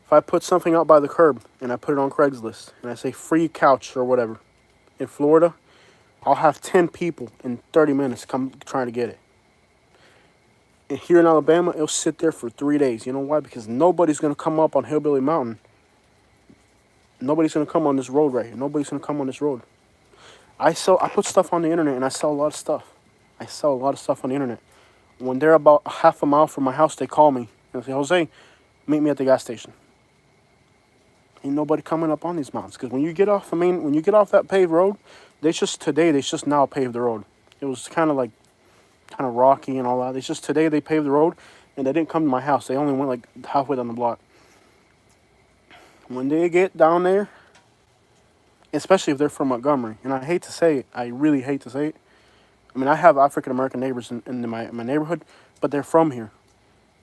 If I put something out by the curb and I put it on Craigslist and I say free couch or whatever, in Florida, I'll have 10 people in 30 minutes come trying to get it. And here in Alabama, it'll sit there for 3 days. You know why? Because nobody's going to come up on Hillbilly Mountain. Nobody's going to come on this road right here. Nobody's going to come on this road. I put stuff on the internet, and I sell a lot of stuff. I sell a lot of stuff on the internet. When they're about half a mile from my house, they call me and say, Jose, meet me at the gas station. Ain't nobody coming up on these mountains, because when you get off that paved road, they just now paved the road. It was kind of rocky and all that. It's just today they paved the road, and they didn't come to my house. They only went like halfway down the block. When they get down there, especially if they're from Montgomery. And I hate to say it, I really hate to say it. I mean, I have African American neighbors in my neighborhood, but they're from here.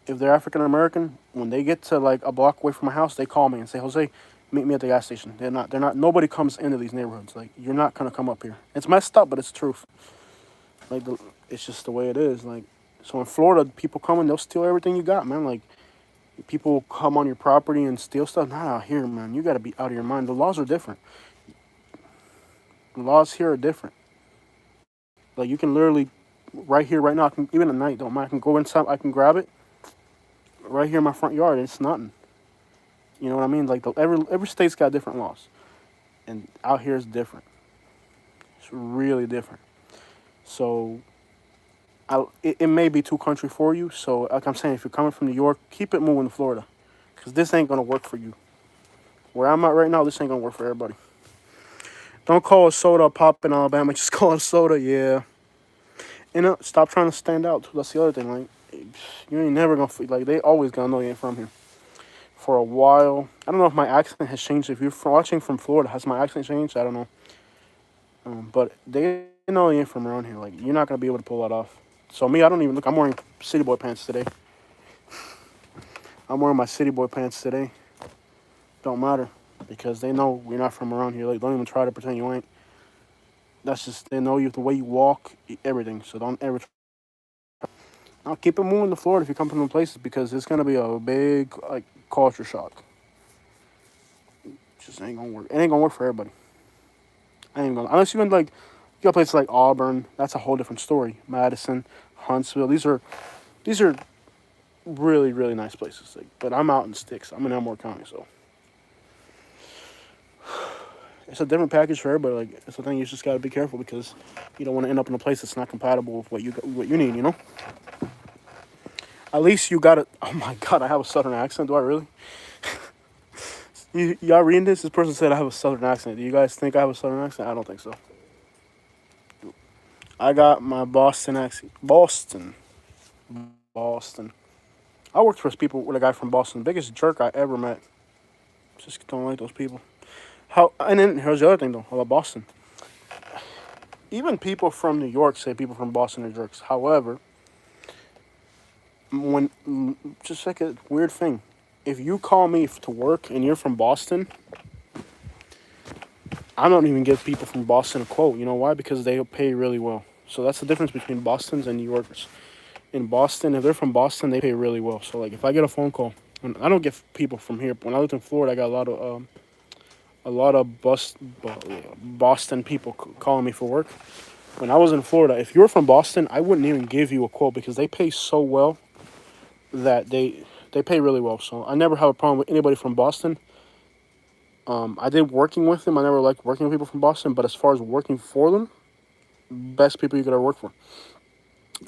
If they're African American, when they get to like a block away from my house, they call me and say, Jose, meet me at the gas station. They're not, nobody comes into these neighborhoods. Like, you're not going to come up here. It's messed up, but it's the truth. Like, it's just the way it is. Like, so in Florida, people come and they'll steal everything you got, man. Like, people come on your property and steal stuff. Not out here, man. You got to be out of your mind. The laws are different. The laws here are different. Like, you can literally, right here, right now, even at night, don't mind. I can go inside, I can grab it right here in my front yard. It's nothing. You know what I mean? Like, every state's got different laws. And out here is different. It's really different. So, it may be too country for you. So, like I'm saying, if you're coming from New York, keep it moving to Florida. Because this ain't going to work for you. Where I'm at right now, this ain't going to work for everybody. Don't call a soda a pop in Alabama. Just call it a soda, yeah. And stop trying to stand out. That's the other thing. Like, you ain't never going to, like, they always going to know you ain't from here. For a while, I don't know if my accent has changed. If you're watching from Florida, has my accent changed? I don't know. But they know you ain't from around here. Like, you're not going to be able to pull that off. So me, I don't even look. I'm wearing city boy pants today. I'm wearing my city boy pants today. Don't matter. Because they know you're not from around here. Like, don't even try to pretend you ain't. That's just, they know you, the way you walk, everything. So don't ever try. Now, keep it moving to Florida if you come from the places, because it's going to be a big, like, culture shock. Just ain't going to work. It ain't going to work for everybody. I ain't gonna, unless you went, like, you got places like Auburn. That's a whole different story. Madison, Huntsville. These are really, really nice places. Like, but I'm out in sticks. I'm in Elmore County, so it's a different package for everybody. Like, it's the thing, you just gotta be careful, because you don't want to end up in a place that's not compatible with what you need. You know. At least you got it. Oh my God, I have a southern accent. Do I really? Y'all reading this? This person said I have a southern accent. Do you guys think I have a southern accent? I don't think so. I got my Boston accent. Boston. I worked for people with a guy from Boston. Biggest jerk I ever met. Just don't like those people. And then here's the other thing though about Boston. Even people from New York say people from Boston are jerks. However, when just like a weird thing, if you call me to work and you're from Boston, I don't even give people from Boston a quote. You know why? Because they pay really well. So that's the difference between Bostons and New Yorkers. In Boston, if they're from Boston, they pay really well. So like, if I get a phone call, and I don't get people from here. When I lived in Florida, I got a lot of Boston people calling me for work. When I was in Florida, if you're from Boston, I wouldn't even give you a quote, because they pay so well that they pay really well. So I never have a problem with anybody from Boston. I did working with them. I never liked working with people from Boston, but as far as working for them, best people you could ever work for.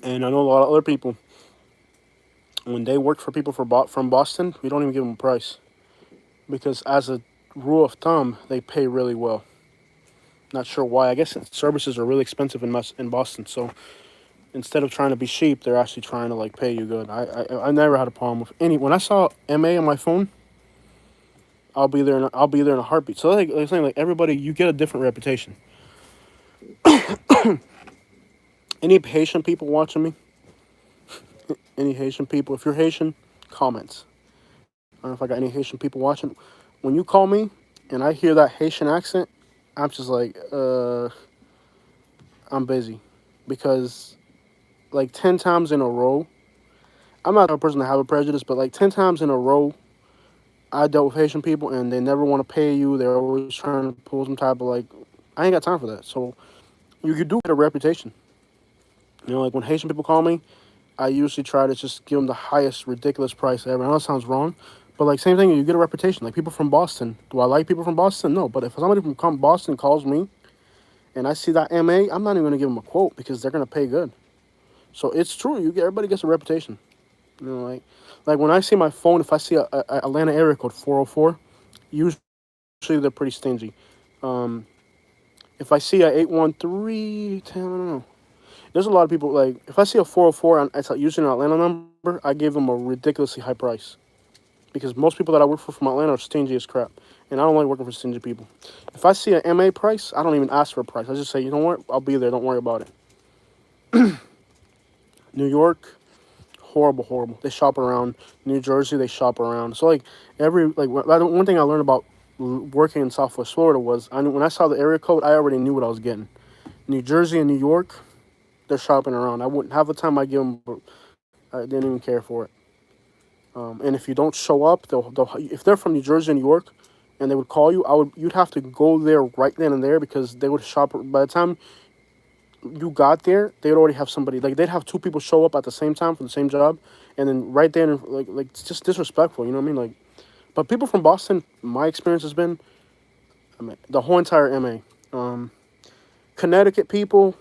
And I know a lot of other people, when they work for people from Boston, we don't even give them a price, because as a rule of thumb, they pay really well. Not sure why. I guess services are really expensive in Boston. So instead of trying to be cheap, they're actually trying to like pay you good. I never had a problem with any. When I saw MA on my phone, I'll be there in a heartbeat. So like I'm saying, like, everybody, you get a different reputation. Any Haitian people watching me? Any Haitian people? If you're Haitian, comments. I don't know if I got any Haitian people watching. When you call me and I hear that Haitian accent, I'm just like, I'm busy. Because like 10 times in a row, I'm not a person to have a prejudice, but like 10 times in a row, I dealt with Haitian people and they never want to pay you. They're always trying to pull some type of like, I ain't got time for that. So you do get a reputation. You know, like when Haitian people call me, I usually try to just give them the highest ridiculous price ever. I know that sounds wrong, but like same thing, you get a reputation. Like people from Boston. Do I like people from Boston? No, but if somebody from Boston calls me and I see that MA, I'm not even going to give them a quote, because they're going to pay good. So it's true. Everybody gets a reputation. You know, like when I see my phone, if I see a Atlanta area code 404, usually they're pretty stingy. If I see a 813, I don't know. There's a lot of people, like, if I see a 404 and it's usually an Atlanta number, I give them a ridiculously high price. because most people that I work for from Atlanta are stingy as crap, and I don't like working for stingy people. If I see an MA price, I don't even ask for a price. I just say, you know what, I'll be there. Don't worry about it. New York, horrible, horrible. They shop around. New Jersey, they shop around. So like one thing I learned about working in Southwest Florida was when I saw the area code, I already knew what I was getting. New Jersey and New York, they're shopping around. I wouldn't half the time I give them. I didn't even care for it. And if you don't show up, they'll if they're from New Jersey and New York, and they would call you, you'd have to go there right then and there because they would shop. By the time you got there, they'd already have somebody. Like they'd have two people show up at the same time for the same job, and then right there, like it's just disrespectful. You know what I mean? Like, but people from Boston, my experience has been, I mean, the whole entire MA, Connecticut people.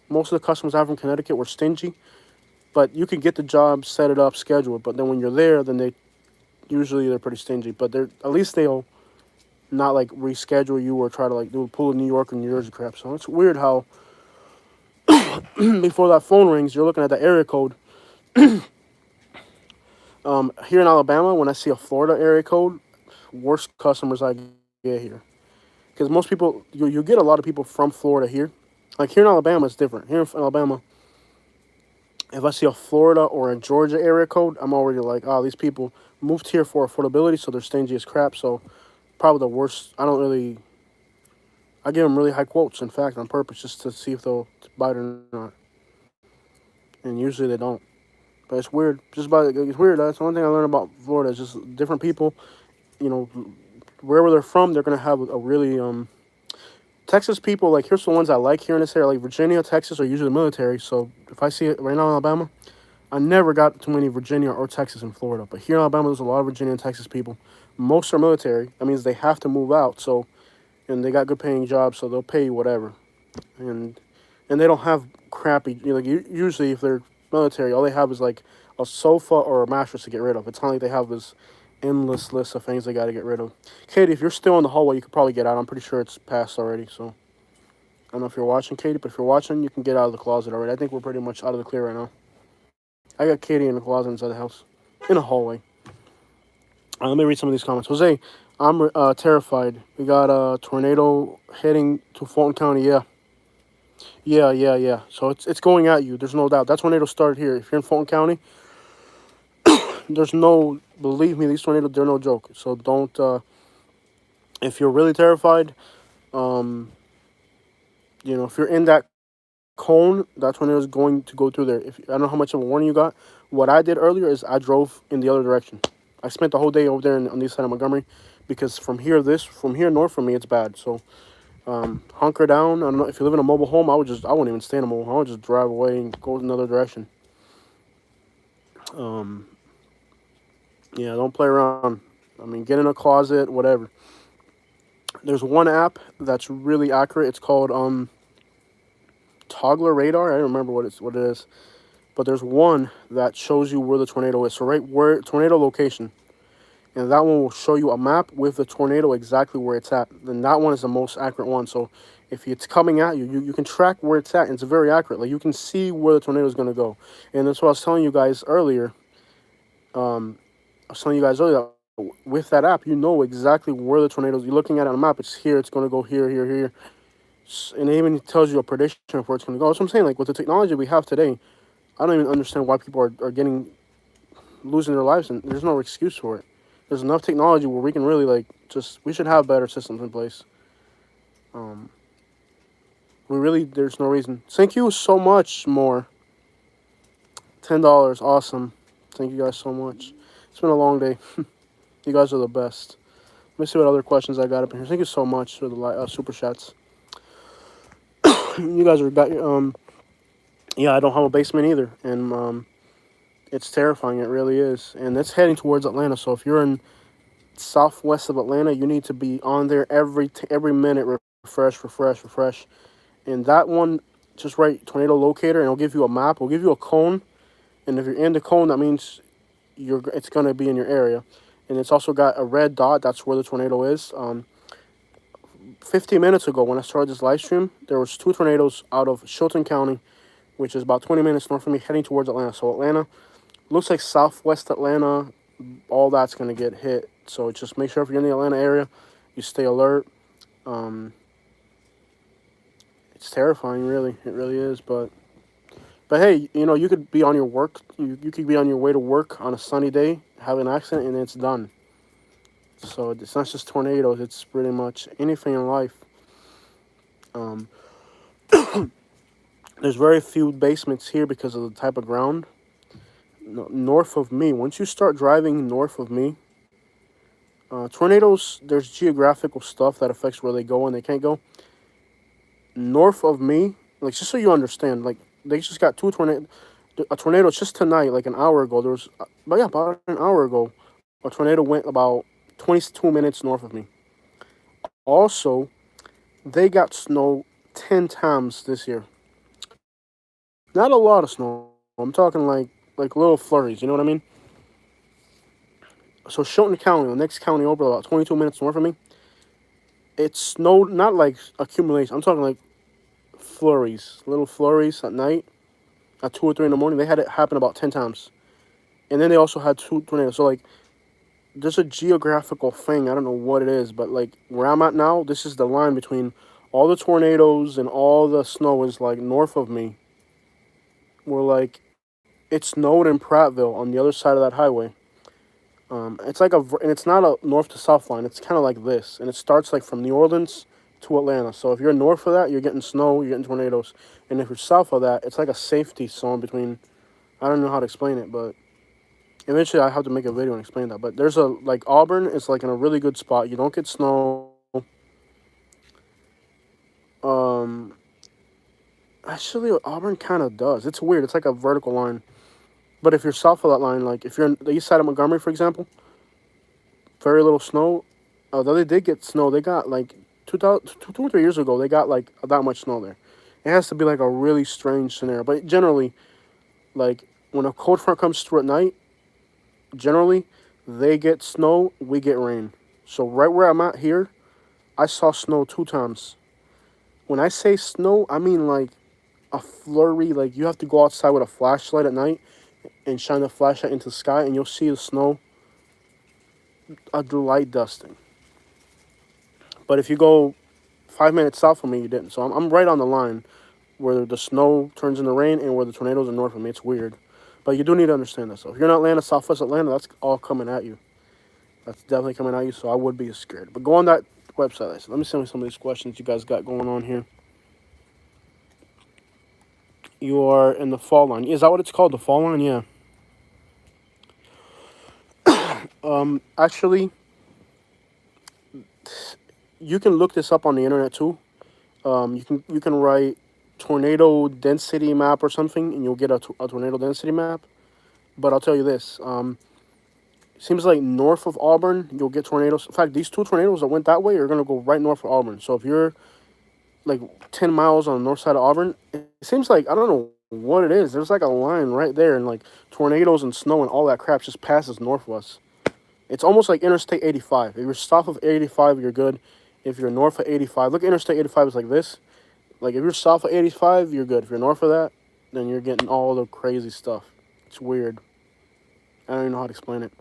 Most of the customers I have from Connecticut were stingy, but you can get the job, set it up, schedule it. But then when you're there, then they're pretty stingy. But they're at least they'll not like reschedule you or try to like do pull a New York or New Jersey crap. So it's weird how before that phone rings, you're looking at the area code. Here in Alabama, when I see a Florida area code, worst customers I get here. Because most people, you get a lot of people from Florida here. Like here in Alabama, it's different. Here in Alabama, if I see a Florida or a Georgia area code, I'm already like, oh, these people moved here for affordability, so they're stingy as crap. So probably the worst. I give them really high quotes, in fact, on purpose, just to see if they'll buy it or not. And usually they don't. But it's weird. It's weird. That's the one thing I learned about Florida is just different people. You know, wherever they're from, they're gonna have a really Texas people. Like here's the ones I like here in this area. Like Virginia, Texas are usually military. So if I see it right now in Alabama, I never got too many Virginia or Texas in Florida. But here in Alabama, there's a lot of Virginia and Texas people. Most are military. That means they have to move out. So, and they got good paying jobs, so they'll pay you whatever. And they don't have crappy. Like usually, if they're military, all they have is like a sofa or a mattress to get rid of. It's not like they have this endless list of things they got to get rid of. Katie, if you're still in the hallway, you could probably get out. I'm pretty sure it's passed already. So I don't know if you're watching, Katie, but if you're watching, you can get out of the closet already. I think we're pretty much out of the clear right now. I got Katie in the closet inside the house, in a hallway. Let me read some of these comments. Jose, I'm terrified. We got a tornado heading to Fulton County. Yeah. So it's going at you. There's no doubt. That tornado started here. If you're in Fulton County, believe me, these tornadoes, they're no joke. So don't, if you're really terrified, if you're in that cone, that tornado is going to go through there. I don't know how much of a warning you got. What I did earlier is I drove in the other direction. I spent the whole day over there on the east side of Montgomery because from here north from me, it's bad. So hunker down. I don't know if you live in a mobile home. I wouldn't even stay in a mobile home. I would just drive away and go another direction. Yeah, don't play around. I mean, get in a closet, whatever. There's one app that's really accurate. It's called Toggler Radar. I don't remember what it is, but there's one that shows you where the tornado is. So right where tornado location, and that one will show you a map with the tornado exactly where it's at. Then that one is the most accurate one. So if it's coming at you, you can track where it's at, and it's very accurate. Like you can see where the tornado is going to go. And that's what I was telling you guys earlier. That with that app, you know exactly where the tornadoes. You're looking at it on a map. It's here. It's going to go here, here, here, and it even tells you a prediction of where it's going to go. That's what I'm saying. Like with the technology we have today, I don't even understand why people are losing their lives, and there's no excuse for it. There's enough technology where we can really we should have better systems in place. There's no reason. Thank you so much, more. $10, awesome. Thank you guys so much. It's been a long day. You guys are the best. Let me see what other questions I got up in here. Thank you so much for the super chats. You guys are I don't have a basement either, and it's terrifying. It really is, and it's heading towards Atlanta. So if you're in southwest of Atlanta, you need to be on there every minute. Refresh. And that one, just write tornado locator, and it'll give you a map. It'll give you a cone, and if you're in the cone, that means it's gonna be in your area. And it's also got a red dot. That's where the tornado is. 15 minutes ago, when I started this live stream, there was 2 tornadoes out of Chilton County, which is about 20 minutes north of me, heading towards Atlanta. So Atlanta, looks like Southwest Atlanta, all that's gonna get hit. So just make sure if you're in the Atlanta area, you stay alert. Um, it's terrifying, really. It really is. But hey, you could be on your work. You could be on your way to work on a sunny day, have an accident, and it's done. So it's not just tornadoes. It's pretty much anything in life. Um, there's very few basements here because of the type of ground. North of me, once you start driving north of me, tornadoes. There's geographical stuff that affects where they go and they can't go. North of me, like just so you understand, like they just got two tornado, a tornado just tonight, like an hour ago. There was, but yeah, about an hour ago, a tornado went about 22 minutes north of me. Also, they got snow 10 times this year. Not a lot of snow. I'm talking like little flurries. You know what I mean? So Shelton County, the next county over, about 22 minutes north of me, it snowed. Not like accumulation. I'm talking like flurries, little flurries at night, at 2 or 3 in the morning. They had it happen about 10 times, and then they also had two tornadoes. So like, there's a geographical thing. I don't know what it is, but like where I'm at now, this is the line between all the tornadoes and all the snow is like north of me. We're like, it snowed in Prattville on the other side of that highway. It's like and it's not a north to south line. It's kind of like this, and it starts like from New Orleans to Atlanta. So if you're north of that, you're getting snow, you're getting tornadoes, and if you're south of that, it's like a safety zone between. I don't know how to explain it, but eventually I have to make a video and explain that. But there's a like Auburn is like in a really good spot. You don't get snow. Um, Actually, Auburn kind of does. It's weird. It's like a vertical line. But if you're south of that line, like if you're on the east side of Montgomery, for example, very little snow. Although they did get snow, they got like 2 or 3 years ago. They got like that much snow there. It has to be like a really strange scenario. But generally, like when a cold front comes through at night, generally they get snow, we get rain. So right where I'm at here, I saw snow 2 times. When I say snow, I mean like a flurry. Like you have to go outside with a flashlight at night and shine the flashlight into the sky, and you'll see the snow, a light dusting. But if you go 5 minutes south of me, you didn't. So I'm right on the line where the snow turns into rain and where the tornadoes are north of me. It's weird. But you do need to understand that. So if you're in Atlanta, Southwest Atlanta, that's all coming at you. That's definitely coming at you, so I would be scared. But go on that website. Let me send you some of these questions you guys got going on here. You are in the fall line. Is that what it's called? The fall line? Yeah. Actually, you can look this up on the internet too. You can write tornado density map or something, and you'll get a tornado density map. But I'll tell you this: seems like north of Auburn, you'll get tornadoes. In fact, these two tornadoes that went that way are gonna go right north of Auburn. So if you're like 10 miles on the north side of Auburn, it seems like I don't know what it is. There's like a line right there, and like tornadoes and snow and all that crap just passes north of us. It's almost like Interstate 85. If you're south of 85, you're good. If you're north of 85, look, Interstate 85 is like this. Like if you're south of 85, you're good. If you're north of that, then you're getting all the crazy stuff. It's weird. I don't even know how to explain it.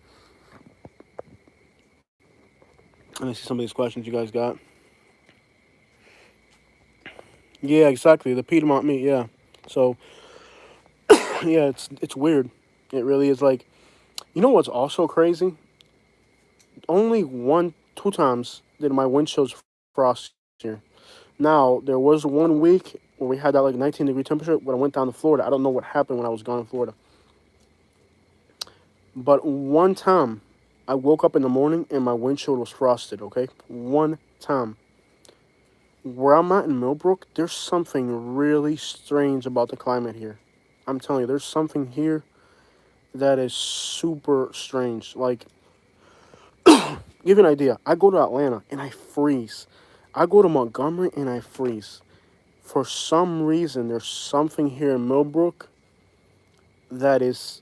Let me see some of these questions you guys got. Yeah, exactly. The Piedmont meat. Yeah. So yeah, it's weird. It really is. Like, you know what's also crazy? Only 2 times did my windshields frost here. Now there was 1 week where we had that like 19-degree temperature when I went down to Florida. I don't know what happened when I was gone in Florida. But one time, I woke up in the morning and my windshield was frosted. Okay, one time. Where I'm at in Millbrook, there's something really strange about the climate here. I'm telling you, there's something here that is super strange. Like, give you an idea. I go to Atlanta and I freeze. I go to Montgomery and I freeze. For some reason, there's something here in Millbrook that is,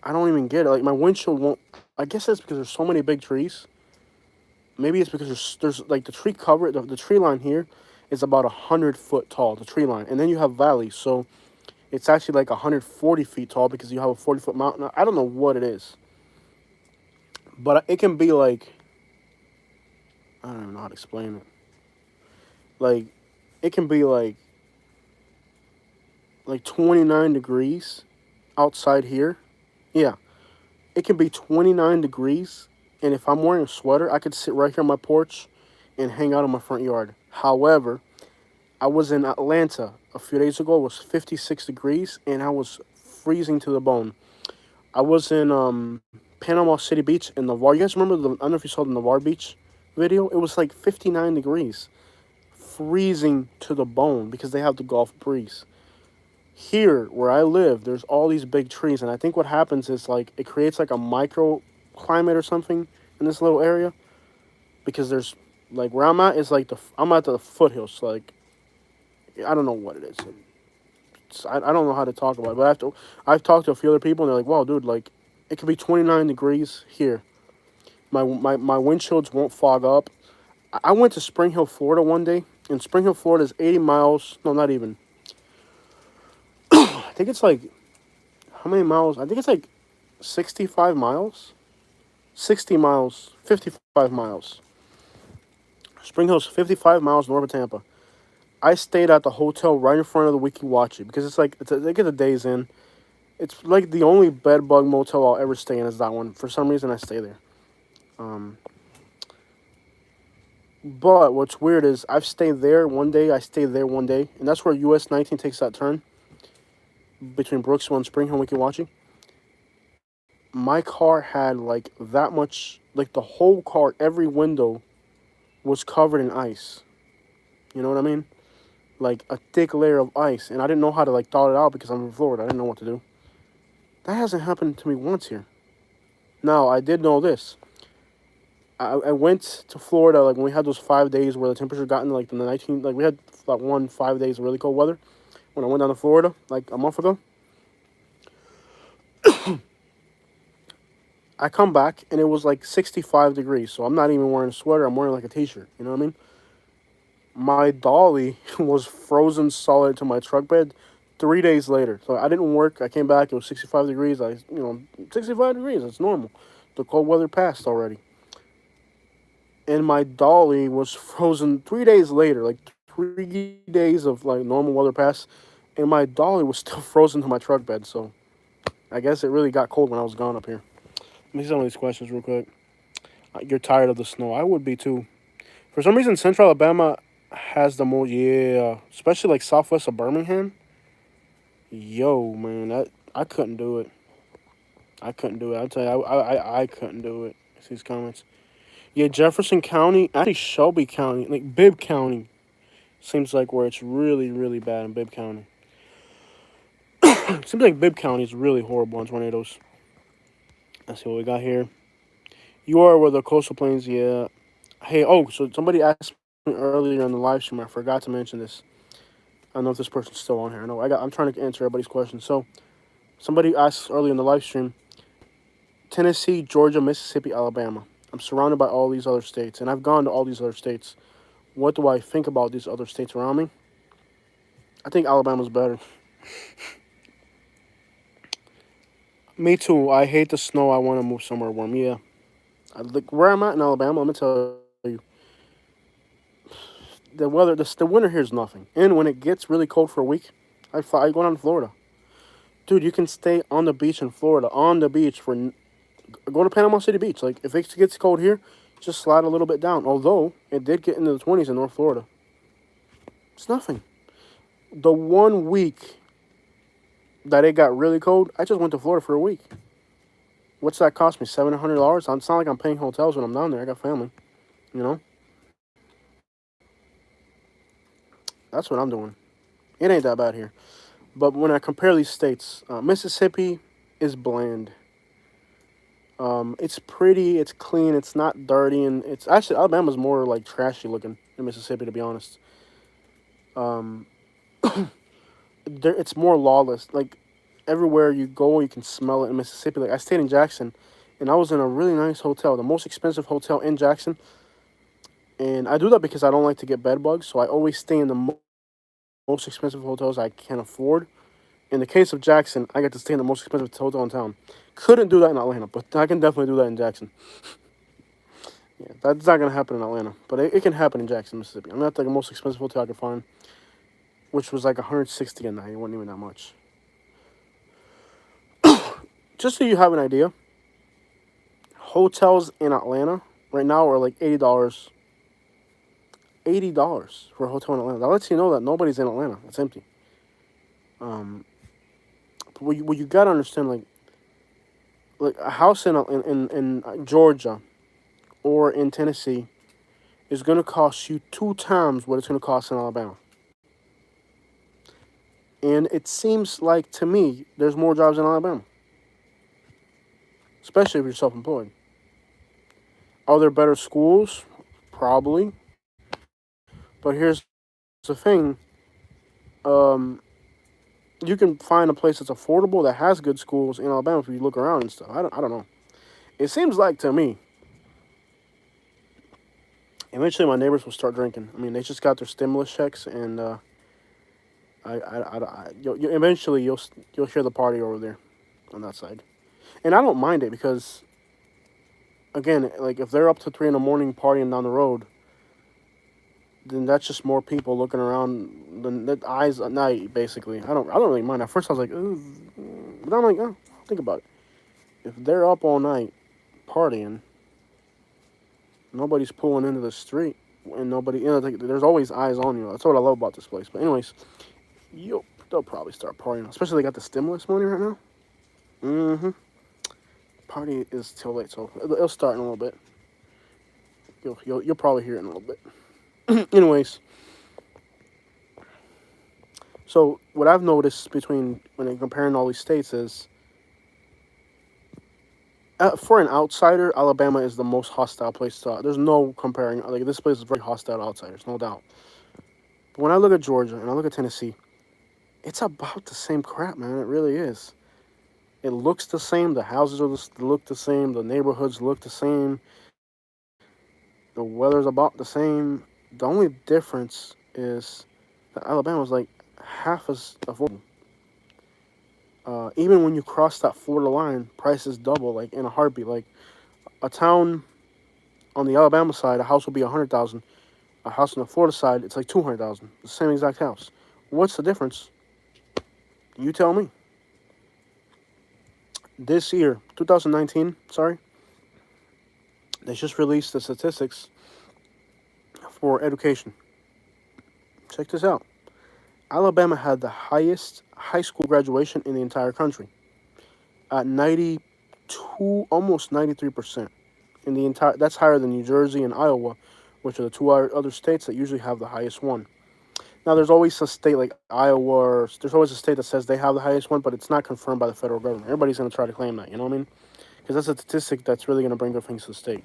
I don't even get it. Like my windshield won't. I guess that's because there's so many big trees. Maybe it's because there's like the tree cover. The tree line here is about 100 foot tall. The tree line, and then you have valleys. So It's actually like 140 feet tall because you have a 40-foot mountain. I don't know what it is, but it can be like, I don't even know how to explain it. Like, it can be like 29 degrees outside here. Yeah, it can be 29 degrees, and if I'm wearing a sweater, I could sit right here on my porch and hang out in my front yard. However, I was in Atlanta a few days ago. It was 56 degrees, and I was freezing to the bone. I was in Panama City Beach in Navarre. You guys remember I don't know if you saw the Navarre Beach video? It was like 59 degrees, freezing to the bone because they have the Gulf breeze. Here, where I live, there's all these big trees, and I think what happens is like it creates like a microclimate or something in this little area because there's like where I'm at is like I'm at the foothills. So like I don't know what it is. I don't know how to talk about it, but I've talked to a few other people, and they're like, "Wow, dude, like it could be 29 degrees here. My windshields won't fog up." I went to Spring Hill, Florida one day, and Spring Hill, Florida is 80 miles. No, not even. I think it's like how many miles? I think it's like 65 miles, 60 miles, 55 miles. Spring Hill's 55 miles north of Tampa. I stayed at the hotel right in front of the Wiki Watchy because they get the days in. It's like the only bed bug motel I'll ever stay in is that one. For some reason, I stay there. Um, but what's weird is I've stayed there one day. I stayed there one day, and that's where US 19 takes that turn between Brooksville and Spring Hill, Wiki Watchy. My car had like that much, like the whole car, every window was covered in ice. You know what I mean? Like a thick layer of ice, and I didn't know how to like thaw it out because I'm in Florida. I didn't know what to do. That hasn't happened to me once here. Now I did know this. I went to Florida like when we had those 5 days where the temperature got into like the 19, like we had like 5 days of really cold weather. When I went down to Florida like a month ago, I come back and it was like 65 degrees. So I'm not even wearing a sweater. I'm wearing like a t-shirt. You know what I mean? My dolly was frozen solid to my truck bed 3 days later. So I didn't work. I came back. It was 65 degrees. 65 degrees. That's normal. The cold weather passed already. And my dolly was frozen 3 days later. Like 3 days of like normal weather passed. And my dolly was still frozen to my truck bed. So I guess it really got cold when I was gone up here. Let me see some of these questions real quick. You're tired of the snow. I would be too. For some reason, Central Alabama has the most, yeah, especially like southwest of Birmingham. Yo, man, I couldn't do it. I couldn't do it. I tell you, I couldn't do it. See these comments. Yeah, Jefferson County, actually Shelby County, like Bibb County, seems like where it's really, really bad in Bibb County. Seems like Bibb County is really horrible on tornadoes. Let's see what we got here. You are where the coastal plains, yeah. Hey, oh, so somebody asked me earlier on the live stream. I forgot to mention this. I don't know if this person's still on here. I know I'm trying to answer everybody's questions. So, somebody asked earlier in the live stream, Tennessee, Georgia, Mississippi, Alabama. I'm surrounded by all these other states, and I've gone to all these other states. What do I think about these other states around me? I think Alabama's better. Me too. I hate the snow. I want to move somewhere warm. Yeah. Like where I'm at in Alabama, I'm going to tell you, the weather, the winter here is nothing. And when it gets really cold for a week, I go down to Florida. Dude, you can stay on the beach in Florida, on the beach go to Panama City Beach. Like, if it gets cold here, just slide a little bit down. Although, it did get into the 20s in North Florida. It's nothing. The 1 week that it got really cold, I just went to Florida for a week. What's that cost me? $700? It's not like I'm paying hotels when I'm down there. I got family, you know? That's what I'm doing. It ain't that bad here. But when I compare these states, Mississippi is bland. It's pretty, it's clean, it's not dirty, and it's actually Alabama's more like trashy looking than Mississippi, to be honest. Um, it's more lawless. Like everywhere you go, you can smell it in Mississippi. Like I stayed in Jackson, and I was in a really nice hotel, the most expensive hotel in Jackson. And I do that because I don't like to get bed bugs, so I always stay in the most expensive hotels I can afford. In the case of Jackson, I got to stay in the most expensive hotel in town. Couldn't do that in Atlanta, but I can definitely do that in Jackson. Yeah, that's not gonna happen in Atlanta, but it can happen in Jackson, Mississippi. I'm at the most expensive hotel I could find, which was like 160 a night. It wasn't even that much. Just so you have an idea, hotels in Atlanta right now are like $80. $80 for a hotel in Atlanta. That lets you know that nobody's in Atlanta. It's empty. But what you gotta understand, like a house in Georgia or in Tennessee is gonna cost you 2 times what it's gonna cost in Alabama. And it seems like to me there's more jobs in Alabama, especially if you're self-employed. Are there better schools? Probably. But here's the thing: um, you can find a place that's affordable that has good schools in Alabama if you look around and stuff. I don't know. It seems like to me, eventually my neighbors will start drinking. I mean, they just got their stimulus checks, and eventually you'll hear the party over there on that side, and I don't mind it because again, like if they're up to 3 in the morning partying down the road, then that's just more people looking around the eyes at night. Basically, I don't really mind. At first, I was like, ugh. But I'm like, oh, think about it. If they're up all night partying, nobody's pulling into the street, and nobody, like, there's always eyes on you. That's what I love about this place. But anyways, they'll probably start partying, especially they got the stimulus money right now. Mm-hmm. Party is till late, so it'll start in a little bit. You'll probably hear it in a little bit. Anyways, so what I've noticed between when I'm comparing all these states is, for an outsider, Alabama is the most hostile place to. There's no comparing. Like this place is very hostile to outsiders, no doubt. But when I look at Georgia and I look at Tennessee, it's about the same crap, man. It really is. It looks the same. The houses look the same. The neighborhoods look the same. The weather's about the same. The only difference is that Alabama's like half as affordable. Even when you cross that Florida line, prices double like in a heartbeat. Like a town on the Alabama side, a house will be 100,000. A house on the Florida side, it's like 200,000. The same exact house. What's the difference? You tell me. This year, 2019, sorry, they just released the statistics for education. Check this out. Alabama had the highest high school graduation in the entire country at 92, almost 93% in the entire. That's higher than New Jersey and Iowa, which are the two other states that usually have the highest one. Now, there's always a state like Iowa, or there's always a state that says they have the highest one, but it's not confirmed by the federal government. Everybody's going to try to claim that, you know what I mean? Because that's a statistic that's really going to bring good things to the state.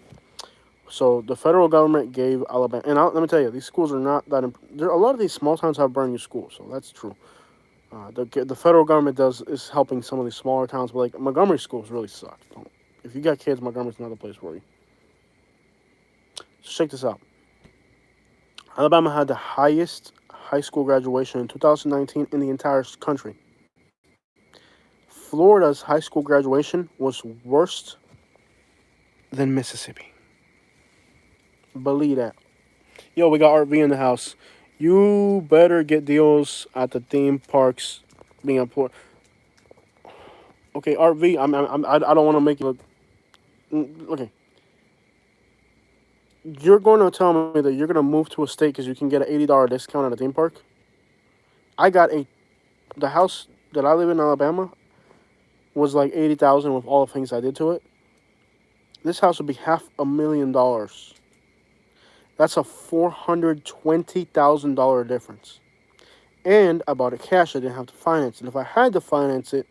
So the federal government gave Alabama, and let me tell you, these schools are not that. A lot of these small towns have brand new schools, so that's true. The federal government is helping some of these smaller towns, but like Montgomery schools really suck. If you got kids, Montgomery's another place for you. So check this out. Alabama had the highest high school graduation in 2019 in the entire country. Florida's high school graduation was worse than Mississippi. Believe that. Yo, we got RV in the house. You better get deals at the theme parks being important. Okay, RV. I don't want to make you look. Okay. You're going to tell me that you're going to move to a state because you can get an $80 discount at a theme park? I got the house that I live in Alabama was like 80,000 with all the things I did to it. This house would be $500,000. That's a $420,000 difference. And I bought it cash. I didn't have to finance it. If I had to finance it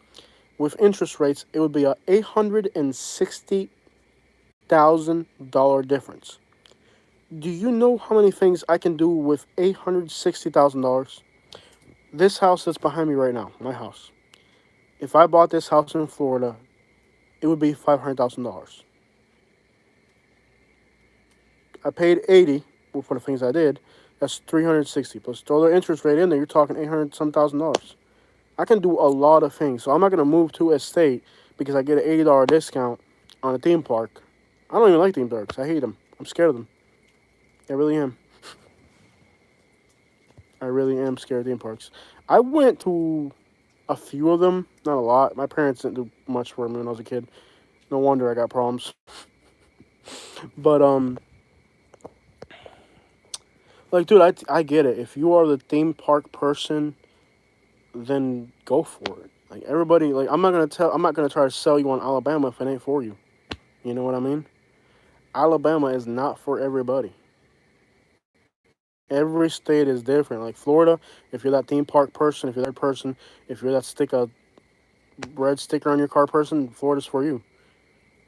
with interest rates, it would be a $860,000 difference. Do you know how many things I can do with $860,000? This house that's behind me right now, my house. If I bought this house in Florida, it would be $500,000. I paid 80 for the things I did. That's 360 plus throw the interest rate in there. You're talking 800 some thousand dollars. I can do a lot of things. So I'm not gonna move to a state because I get an $80 discount on a theme park. I don't even like theme parks. I hate them. I'm scared of them. I really am. I really am scared of theme parks. I went to a few of them, not a lot. My parents didn't do much for me when I was a kid. No wonder I got problems. But like, dude, I get it. If you are the theme park person, then go for it. Like everybody, like I'm not gonna try to sell you on Alabama if it ain't for you. You know what I mean? Alabama is not for everybody. Every state is different. Like Florida, if you're that theme park person, if you're that person, if you're that stick a red sticker on your car person, Florida's for you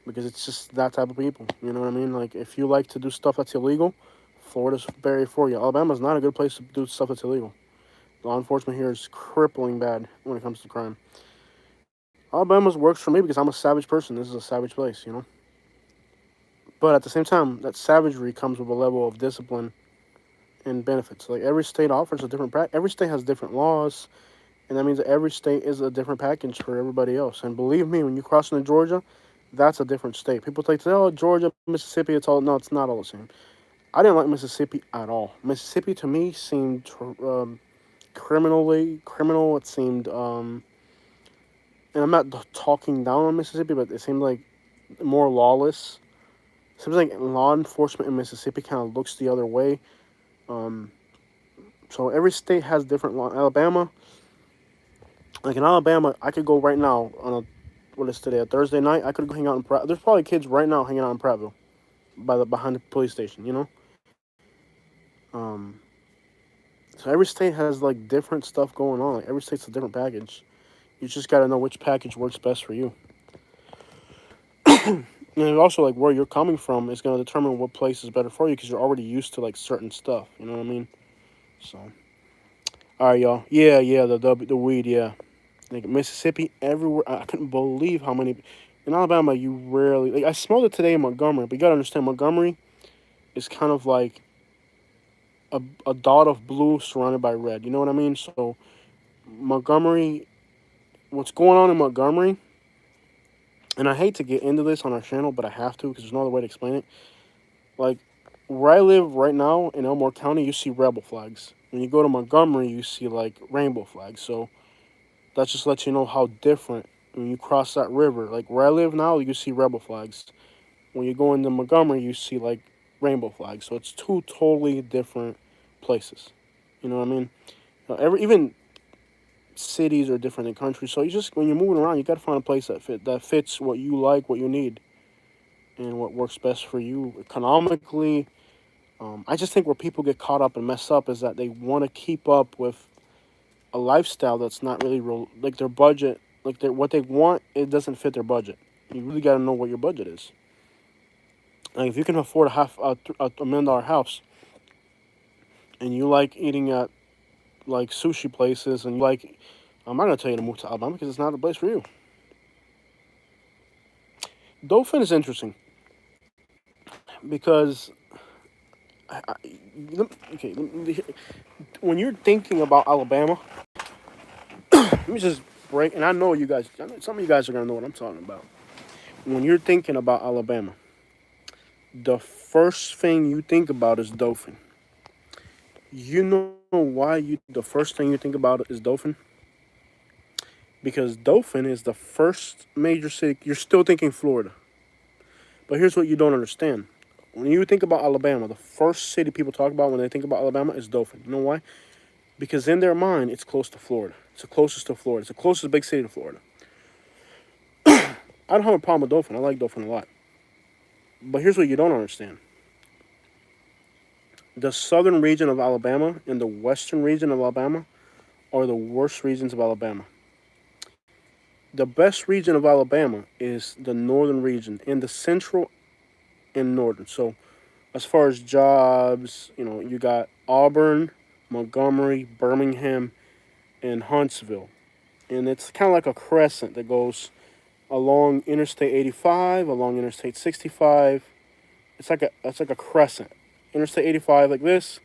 because it's just that type of people. You know what I mean? Like if you like to do stuff that's illegal, Florida's very for you. Alabama's not a good place to do stuff that's illegal. Law enforcement here is crippling bad when it comes to crime. Alabama's works for me because I'm a savage person. This is a savage place, you know. But at the same time, that savagery comes with a level of discipline and benefits. Like every state offers a different every state has different laws, and that means that every state is a different package for everybody else. And believe me, when you cross into Georgia, that's a different state. People think, oh, Georgia, Mississippi, it's all no, it's not all the same. I didn't like Mississippi at all. Mississippi to me seemed criminal. It seemed, and I'm not talking down on Mississippi, but it seemed like more lawless. It seems like law enforcement in Mississippi kind of looks the other way. Um, so every state has different law. Alabama, like in Alabama, I could go right now on a what is today, a Thursday night. I could go hang out in There's probably kids right now hanging out in Prattville behind the police station. You know, um, so every state has like different stuff going on. Like every state's a different package. You just got to know which package works best for you. And also like where you're coming from is going to determine what place is better for you because you're already used to like certain stuff. You know what I mean? So, all right, y'all. Yeah, the weed. Yeah, like Mississippi, everywhere. I couldn't believe how many. In Alabama, you rarely like. I smelled it today in Montgomery, but you gotta understand, Montgomery is kind of like a dot of blue surrounded by red. You know what I mean? So Montgomery, what's going on in Montgomery? And I hate to get into this on our channel, but I have to because there's no other way to explain it. Like where I live right now in Elmore County, you see rebel flags. When you go to Montgomery, you see like rainbow flags. So that just lets you know how different when you cross that river. Like where I live now, you see rebel flags. When you go into Montgomery, you see like rainbow flags. So it's two totally different places. You know what I mean? Even cities are different than countries. So you just when you're moving around, you got to find a place that fits what you like, what you need, and what works best for you economically. I just think where people get caught up and mess up is that they want to keep up with a lifestyle that's not really real, like their budget, like what they want, it doesn't fit their budget. You really got to know what your budget is. Like if you can afford a $1 million house, and you like eating at like sushi places, and you like, I'm not gonna tell you to move to Alabama because it's not the place for you. Dauphin is interesting because, I, okay, when you're thinking about Alabama, let me just break, and I know you guys, some of you guys are gonna know what I'm talking about. When you're thinking about Alabama, the first thing you think about is Dauphin. You know why the first thing you think about is Dauphin? Because Dauphin is the first major city. You're still thinking Florida. But here's what you don't understand. When you think about Alabama, the first city people talk about when they think about Alabama is Dauphin. You know why? Because in their mind, it's close to Florida. It's the closest to Florida. It's the closest big city to Florida. I don't have a problem with Dauphin. I like Dauphin a lot. But here's what you don't understand. The southern region of Alabama and the western region of Alabama are the worst regions of Alabama. The best region of Alabama is the northern region and the central and northern. So as far as jobs, you got Auburn, Montgomery, Birmingham, and Huntsville. And it's kind of like a crescent that goes along Interstate 85, along Interstate 65. It's like a crescent. Interstate 85 like this,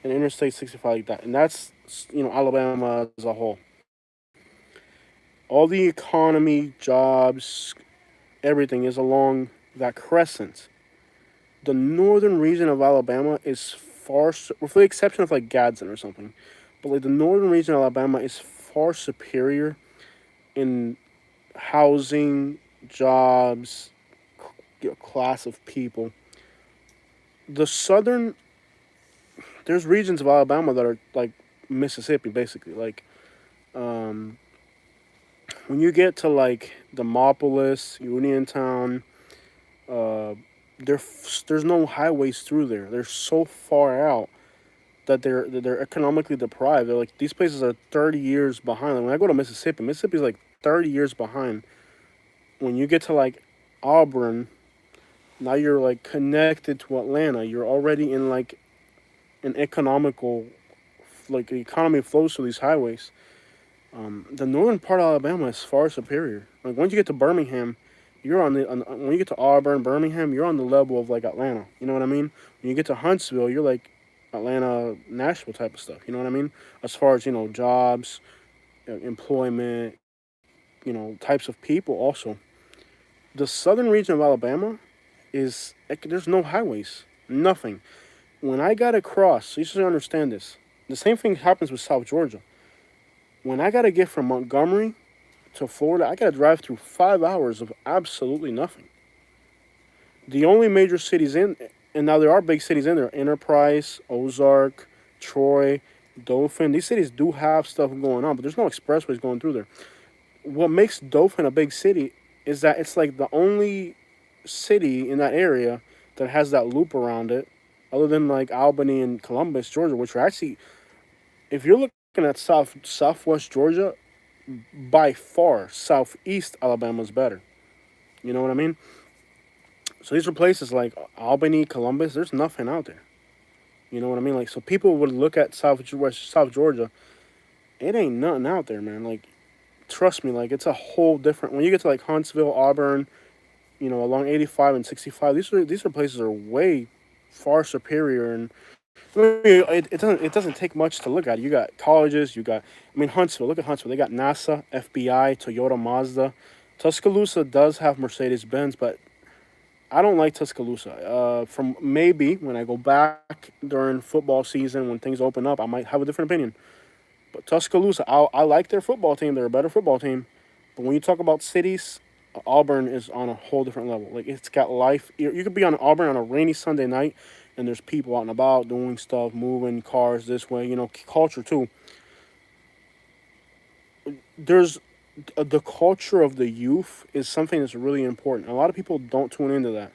and Interstate 65 like that. And that's Alabama as a whole. All the economy, jobs, everything is along that crescent. The northern region of Alabama is with the exception of like Gadsden or something, but like the northern region of Alabama is far superior in housing, jobs, class of people. The southern, there's regions of Alabama that are like Mississippi, basically. Like um, when you get to like Demopolis, Uniontown, uh, there's no highways through there. They're so far out that they're economically deprived. They're like these places are 30 years behind. Like when I go to Mississippi, Mississippi's like 30 years behind. When you get to like Auburn, now you're like connected to Atlanta. You're already in like an economical, like the economy flows through these highways. The northern part of Alabama is far superior. Like once you get to Birmingham, you're when you get to Auburn, Birmingham, you're on the level of like Atlanta. You know what I mean? When you get to Huntsville, you're like Atlanta, Nashville type of stuff. You know what I mean? As far as jobs, employment, types of people. Also, the southern region of Alabama is like, there's no highways, nothing. When I got across, so you should understand this. The same thing happens with South Georgia. When I got to get from Montgomery to Florida, I got to drive through 5 hours of absolutely nothing. The only major cities and now there are big cities in there: Enterprise, Ozark, Troy, Dauphin. These cities do have stuff going on, but there's no expressways going through there. What makes Dauphin a big city is that it's like the only city in that area that has that loop around it, other than like Albany and Columbus, Georgia, which are actually, if you're looking at southwest Georgia, by far southeast Alabama is better. You know what I mean? So these are places like Albany, Columbus. There's nothing out there. You know what I mean? Like, so people would look at South Georgia. It ain't nothing out there, man. Like, trust me. Like, it's a whole different. When you get to like Huntsville, Auburn, along 85 and 65, these are places that are way far superior. And I mean, it doesn't take much to look at. You got colleges. You got, I mean, Huntsville. Look at Huntsville. They got NASA, FBI, Toyota, Mazda. Tuscaloosa does have Mercedes Benz, but I don't like Tuscaloosa. From maybe when I go back during football season, when things open up, I might have a different opinion. But Tuscaloosa, I like their football team. They're a better football team. But when you talk about cities, Auburn is on a whole different level. Like it's got life. You could be on Auburn on a rainy Sunday night, and there's people out and about doing stuff, moving cars this way. Culture too. There's the culture of the youth is something that's really important. A lot of people don't tune into that.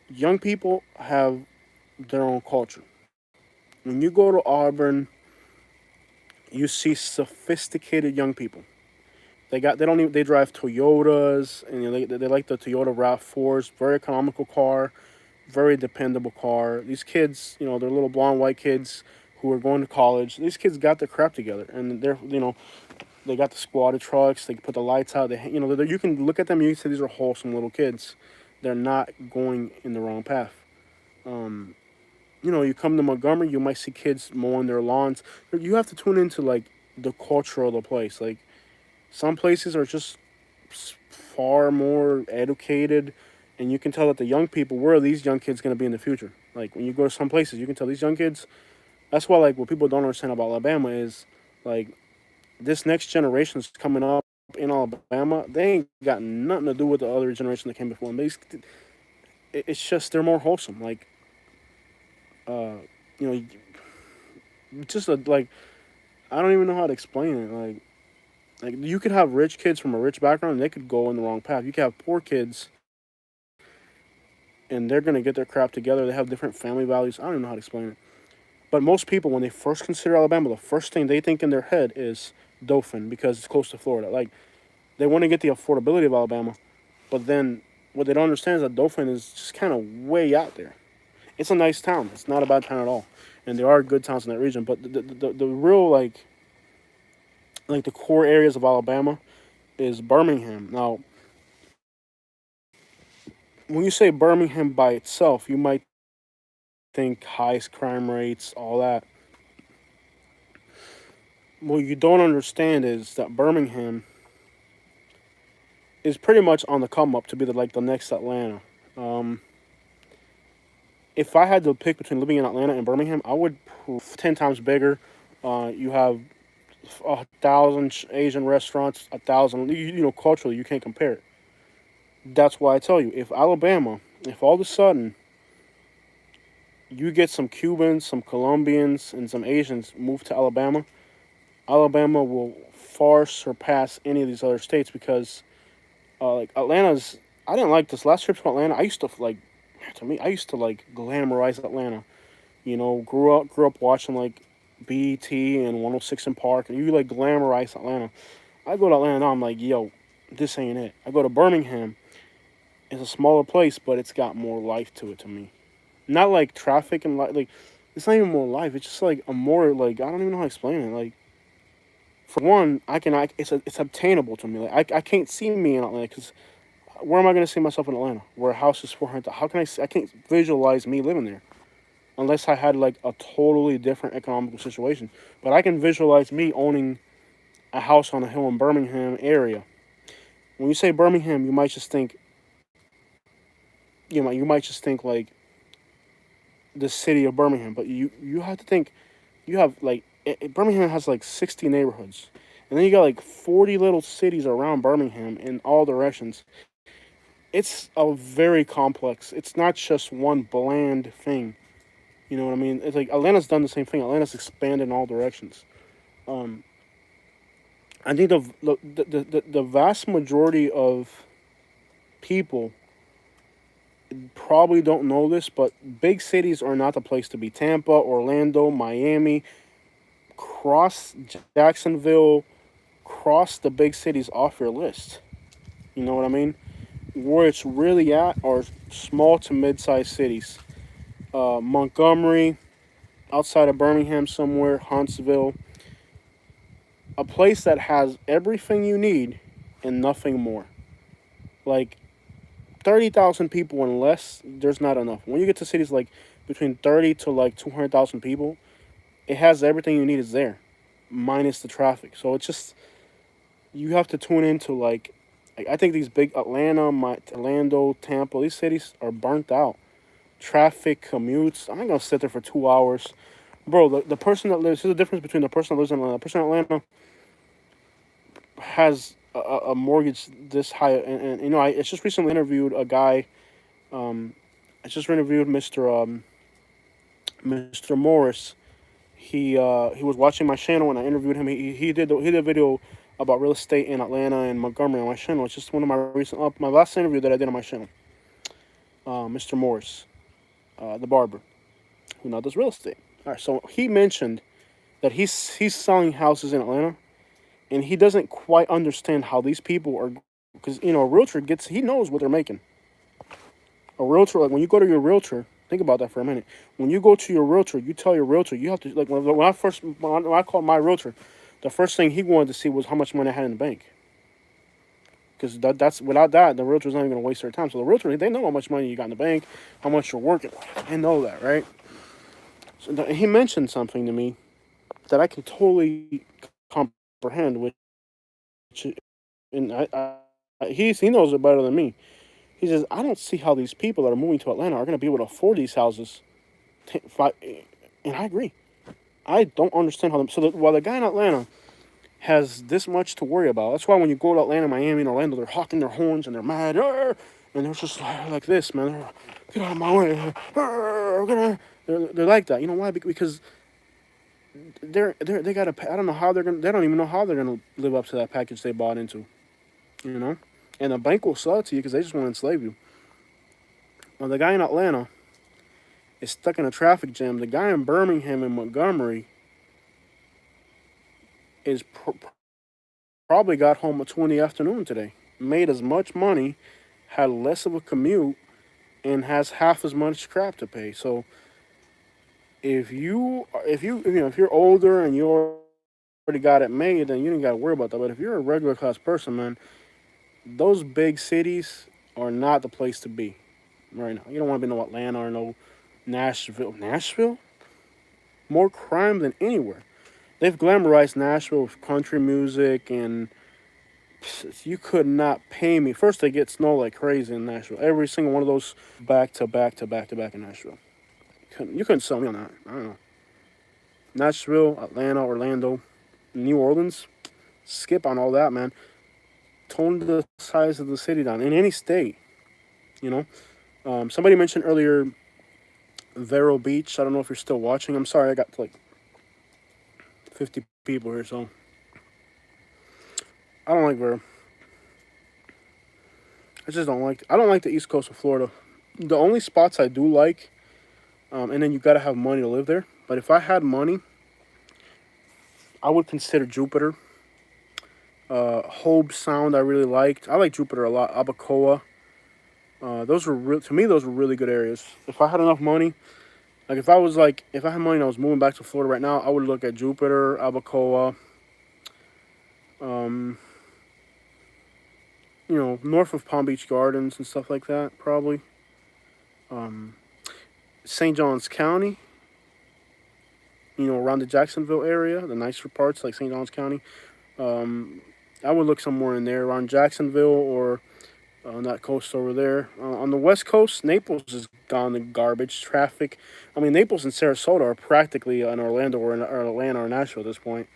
Young people have their own culture. When you go to Auburn, you see sophisticated young people. They drive Toyotas, and they like the Toyota RAV4s, very economical car, very dependable car. These kids, they're little blonde white kids who are going to college. These kids got their crap together, and they got the squatter trucks. They put the lights out. You can look at them and you can say these are wholesome little kids. They're not going in the wrong path. Um, you come to Montgomery, you might see kids mowing their lawns. You have to tune into like the culture of the place. Like some places are just far more educated, and you can tell that the young people, where are these young kids going to be in the future? Like when you go to some places, you can tell these young kids. That's why like what people don't understand about Alabama is like this next generation is coming up in Alabama. They ain't got nothing to do with the other generation that came before them. It's just they're more wholesome. Like uh, you know, just like I don't even know how to explain it. Like you could have rich kids from a rich background, and they could go in the wrong path. You could have poor kids, and they're gonna get their crap together. They have different family values. I don't even know how to explain it. But most people, when they first consider Alabama, the first thing they think in their head is Dauphin because it's close to Florida. Like they want to get the affordability of Alabama, but then what they don't understand is that Dauphin is just kind of way out there. It's a nice town. It's not a bad town at all, and there are good towns in that region. But the real like the core areas of Alabama is Birmingham. Now, when you say Birmingham by itself, you might think highest crime rates, all that. what you don't understand is that Birmingham is pretty much on the come up to be the next Atlanta. Um, if I had to pick between living in Atlanta and Birmingham, I would 10 times bigger. You have 1,000 Asian restaurants, 1,000. Culturally, you can't compare it. That's why I tell you, if all of a sudden you get some Cubans, some Colombians, and some Asians move to Alabama, Alabama will far surpass any of these other states because, like Atlanta's. I didn't like this last trip to Atlanta. I used to like, to me, I used to like glamorize Atlanta. Grew up watching like BET and 106 in Park, and you like glamorize Atlanta. I go to Atlanta now, I'm like, yo, this ain't it. I go to Birmingham. It's a smaller place, but it's got more life to it to me. Not like traffic and like it's not even more life. It's just like a more like I don't even know how to explain it. Like for one, it's obtainable to me. Like I can't see me in Atlanta because where am I gonna see myself in Atlanta? Where a house is 400. How can I can't visualize me living there unless I had like a totally different economical situation. But I can visualize me owning a house on a hill in Birmingham area. When you say Birmingham, you might just think like the city of Birmingham, but you have to think you have like Birmingham has like 60 neighborhoods, and then you got like 40 little cities around Birmingham in all directions. It's a very complex. It's not just one bland thing. You know what I mean? It's like Atlanta's done the same thing. Atlanta's expanded in all directions. Um, I think the vast majority of people probably don't know this, but big cities are not the place to be. Tampa, Orlando, Miami, cross Jacksonville, cross the big cities off your list. You know what I mean? Where it's really at are small to mid-sized cities. Montgomery, outside of Birmingham somewhere, Huntsville, a place that has everything you need and nothing more. Like 30,000 people and less, there's not enough. When you get to cities like between 30 to like 200,000 people, it has everything you need is there, minus the traffic. So it's just you have to tune into like I think these big Orlando, Tampa, these cities are burnt out. Traffic commutes. I'm not gonna sit there for 2 hours, bro. The person that lives. There's a difference between the person that lives in Atlanta. The person in Atlanta has a mortgage this high, and I just recently interviewed a guy. Um, I just interviewed Mr. Morris. He was watching my channel and I interviewed him. He did a video about real estate in Atlanta and Montgomery on my channel. It's just one of my last interview that I did on my channel. Mr. Morris, the barber, who now does real estate. All right, so he mentioned that he's selling houses in Atlanta, and he doesn't quite understand how these people are, because a realtor he knows what they're making. A realtor, like when you go to your realtor, think about that for a minute. When you go to your realtor, you tell your realtor you have to like when I called my realtor, the first thing he wanted to see was how much money I had in the bank. Because that's without that, the realtor's not even going to waste their time. So the realtor, they know how much money you got in the bank, how much you're working. They know that, right? So he mentioned something to me that I can totally comprehend, which and he knows it better than me. He says, I don't see how these people that are moving to Atlanta are going to be able to afford these houses. And I agree. I don't understand how them. So while the guy in Atlanta has this much to worry about, that's why when you go to Atlanta, Miami, and Orlando, they're hawking their horns and they're mad, and they're just like this, man. Get out of my way. They're like that. You know why? Because they got to. I don't know how they're gonna. They don't even know how they're gonna live up to that package they bought into. You know, and the bank will sell it to you because they just want to enslave you. Now the guy in Atlanta is stuck in a traffic jam. The guy in Birmingham and Montgomery is probably got home at 2 in the afternoon today. Made as much money, had less of a commute, and has half as much crap to pay. So if you're older and you already got it made, then you don't got to worry about that. But if you're a regular class person, man, those big cities are not the place to be right now. You don't want to be no Atlanta or no Nashville. Nashville, more crime than anywhere. They've glamorized Nashville with country music, and you could not pay me. First, they get snow like crazy in Nashville. Every single one of those back to back to back to back in Nashville. You couldn't sell me on that. I don't know. Nashville, Atlanta, Orlando, New Orleans. Skip on all that, man. Tone the size of the city down in any state. You know. Somebody mentioned earlier Vero Beach. I don't know if you're still watching. I'm sorry, I got like 50 people here, so I don't like Vero. I just don't like. I don't like the East Coast of Florida. The only spots I do like, and then you gotta have money to live there. But if I had money, I would consider Jupiter. Hobe Sound I really liked. I like Jupiter a lot. Abacoa. Those were to me those were really good areas. If I had enough money, if I had money and I was moving back to Florida right now, I would look at Jupiter, Abacoa, um, north of Palm Beach Gardens and stuff like that. Probably um, St. Johns County. Around the Jacksonville area, the nicer parts like St. Johns County. Um, I would look somewhere in there around Jacksonville or on that coast over there. On the West Coast, Naples is gone to garbage. Traffic. I mean, Naples and Sarasota are practically in Orlando or Atlanta or Nashville at this point.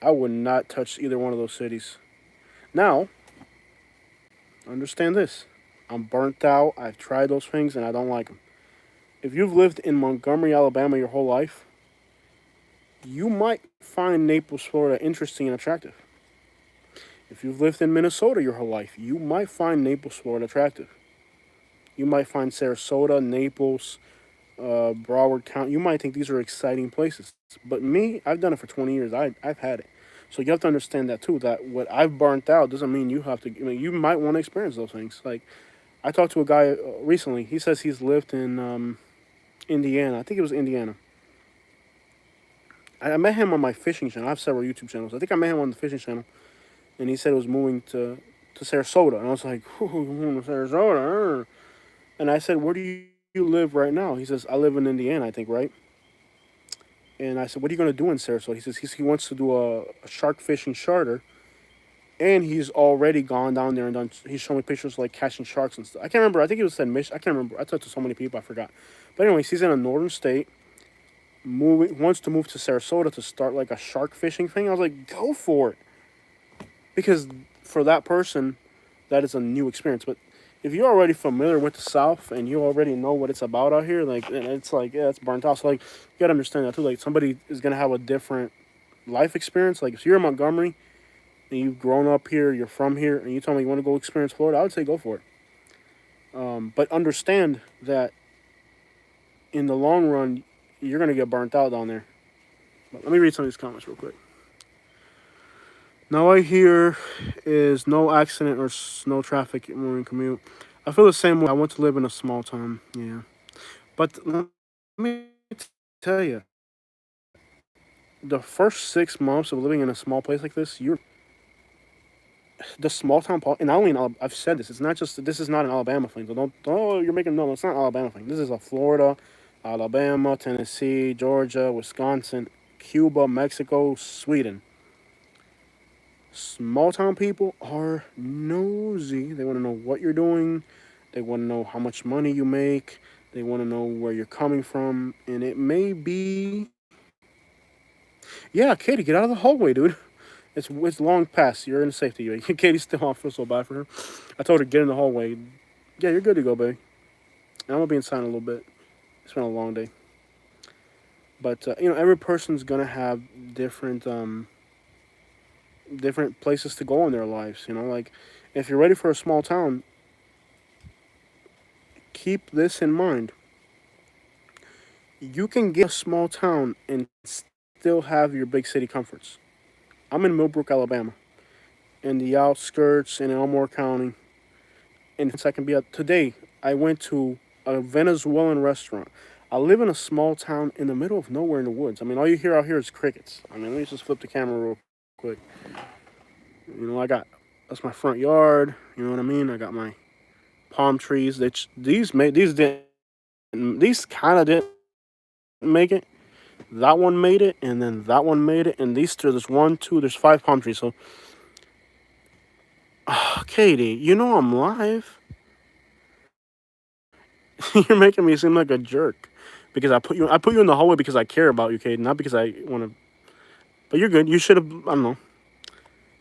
I would not touch either one of those cities. Now, understand this. I'm burnt out. I've tried those things and I don't like them. If you've lived in Montgomery, Alabama your whole life, you might find Naples, Florida interesting and attractive. If you've lived in Minnesota your whole life, you might find Naples, Florida attractive. You might find Sarasota, Naples, Broward County. You might think these are exciting places. But me, I've done it for 20 years. I've had it. So you have to understand that too. That what I've burnt out doesn't mean you have to. I mean, you might want to experience those things. Like I talked to a guy recently. He says he's lived in Indiana. I think it was Indiana. I met him on my fishing channel. I have several YouTube channels. I think I met him on the fishing channel, and he said he was moving to Sarasota, and I was like, "Ooh, moving to Sarasota?" And I said, "Where do you live right now?" He says, "I live in Indiana, I think, right?" And I said, "What are you gonna do in Sarasota?" He says he wants to do a shark fishing charter, and he's already gone down there and done. He's showing me pictures like catching sharks and stuff. I can't remember. I think it was said Mich. I can't remember. I talked to so many people, I forgot. But anyways, he's in a northern state. Moving wants to move to Sarasota to start like a shark fishing thing. I was like, go for it, because for that person, that is a new experience. But if you're already familiar with the South and you already know what it's about out here, like and it's like yeah, it's burnt out. So like you gotta understand that too. Like somebody is gonna have a different life experience. Like if you're in Montgomery and you've grown up here, you're from here, and you tell me you want to go experience Florida, I would say go for it. But understand that in the long run, you're gonna get burnt out down there. But let me read some of these comments real quick. Now I hear is no accident or no traffic morning commute. I feel the same way. I want to live in a small town. Yeah, but let me tell you, the first 6 months of living in a small place like this, you're the small town. And not only in I've said this. It's not just this is not an Alabama thing. So don't oh you're making no. It's not an Alabama thing. This is a Florida, Alabama, Tennessee, Georgia, Wisconsin, Cuba, Mexico, Sweden. Small town people are nosy. They want to know what you're doing. They want to know how much money you make. They want to know where you're coming from. And it may be, yeah, Katie, get out of the hallway, dude. It's long past. You're in safety. Katie's still on. I feel so bad for her. I told her get in the hallway. Yeah, you're good to go, baby. And I'm gonna be inside a little bit. It's been a long day. But every person's gonna have different places to go in their lives. Like if you're ready for a small town, keep this in mind. You can get a small town and still have your big city comforts. I'm in Millbrook, Alabama, in the outskirts in Elmore County. And I can be out today. I went to a Venezuelan restaurant. I live in a small town in the middle of nowhere in the woods. I mean, all you hear out here is crickets. I mean, let me just flip the camera real quick. That's my front yard. You know what I mean? I got my palm trees. These kind of didn't make it. that one made it, and then that one made it, and these three, there's one, two, there's five palm trees. So, Katie, you know I'm live. You're making me seem like a jerk because I put you in the hallway because I care about you, Katie, not because I want to. But you're good. You should have. I don't know.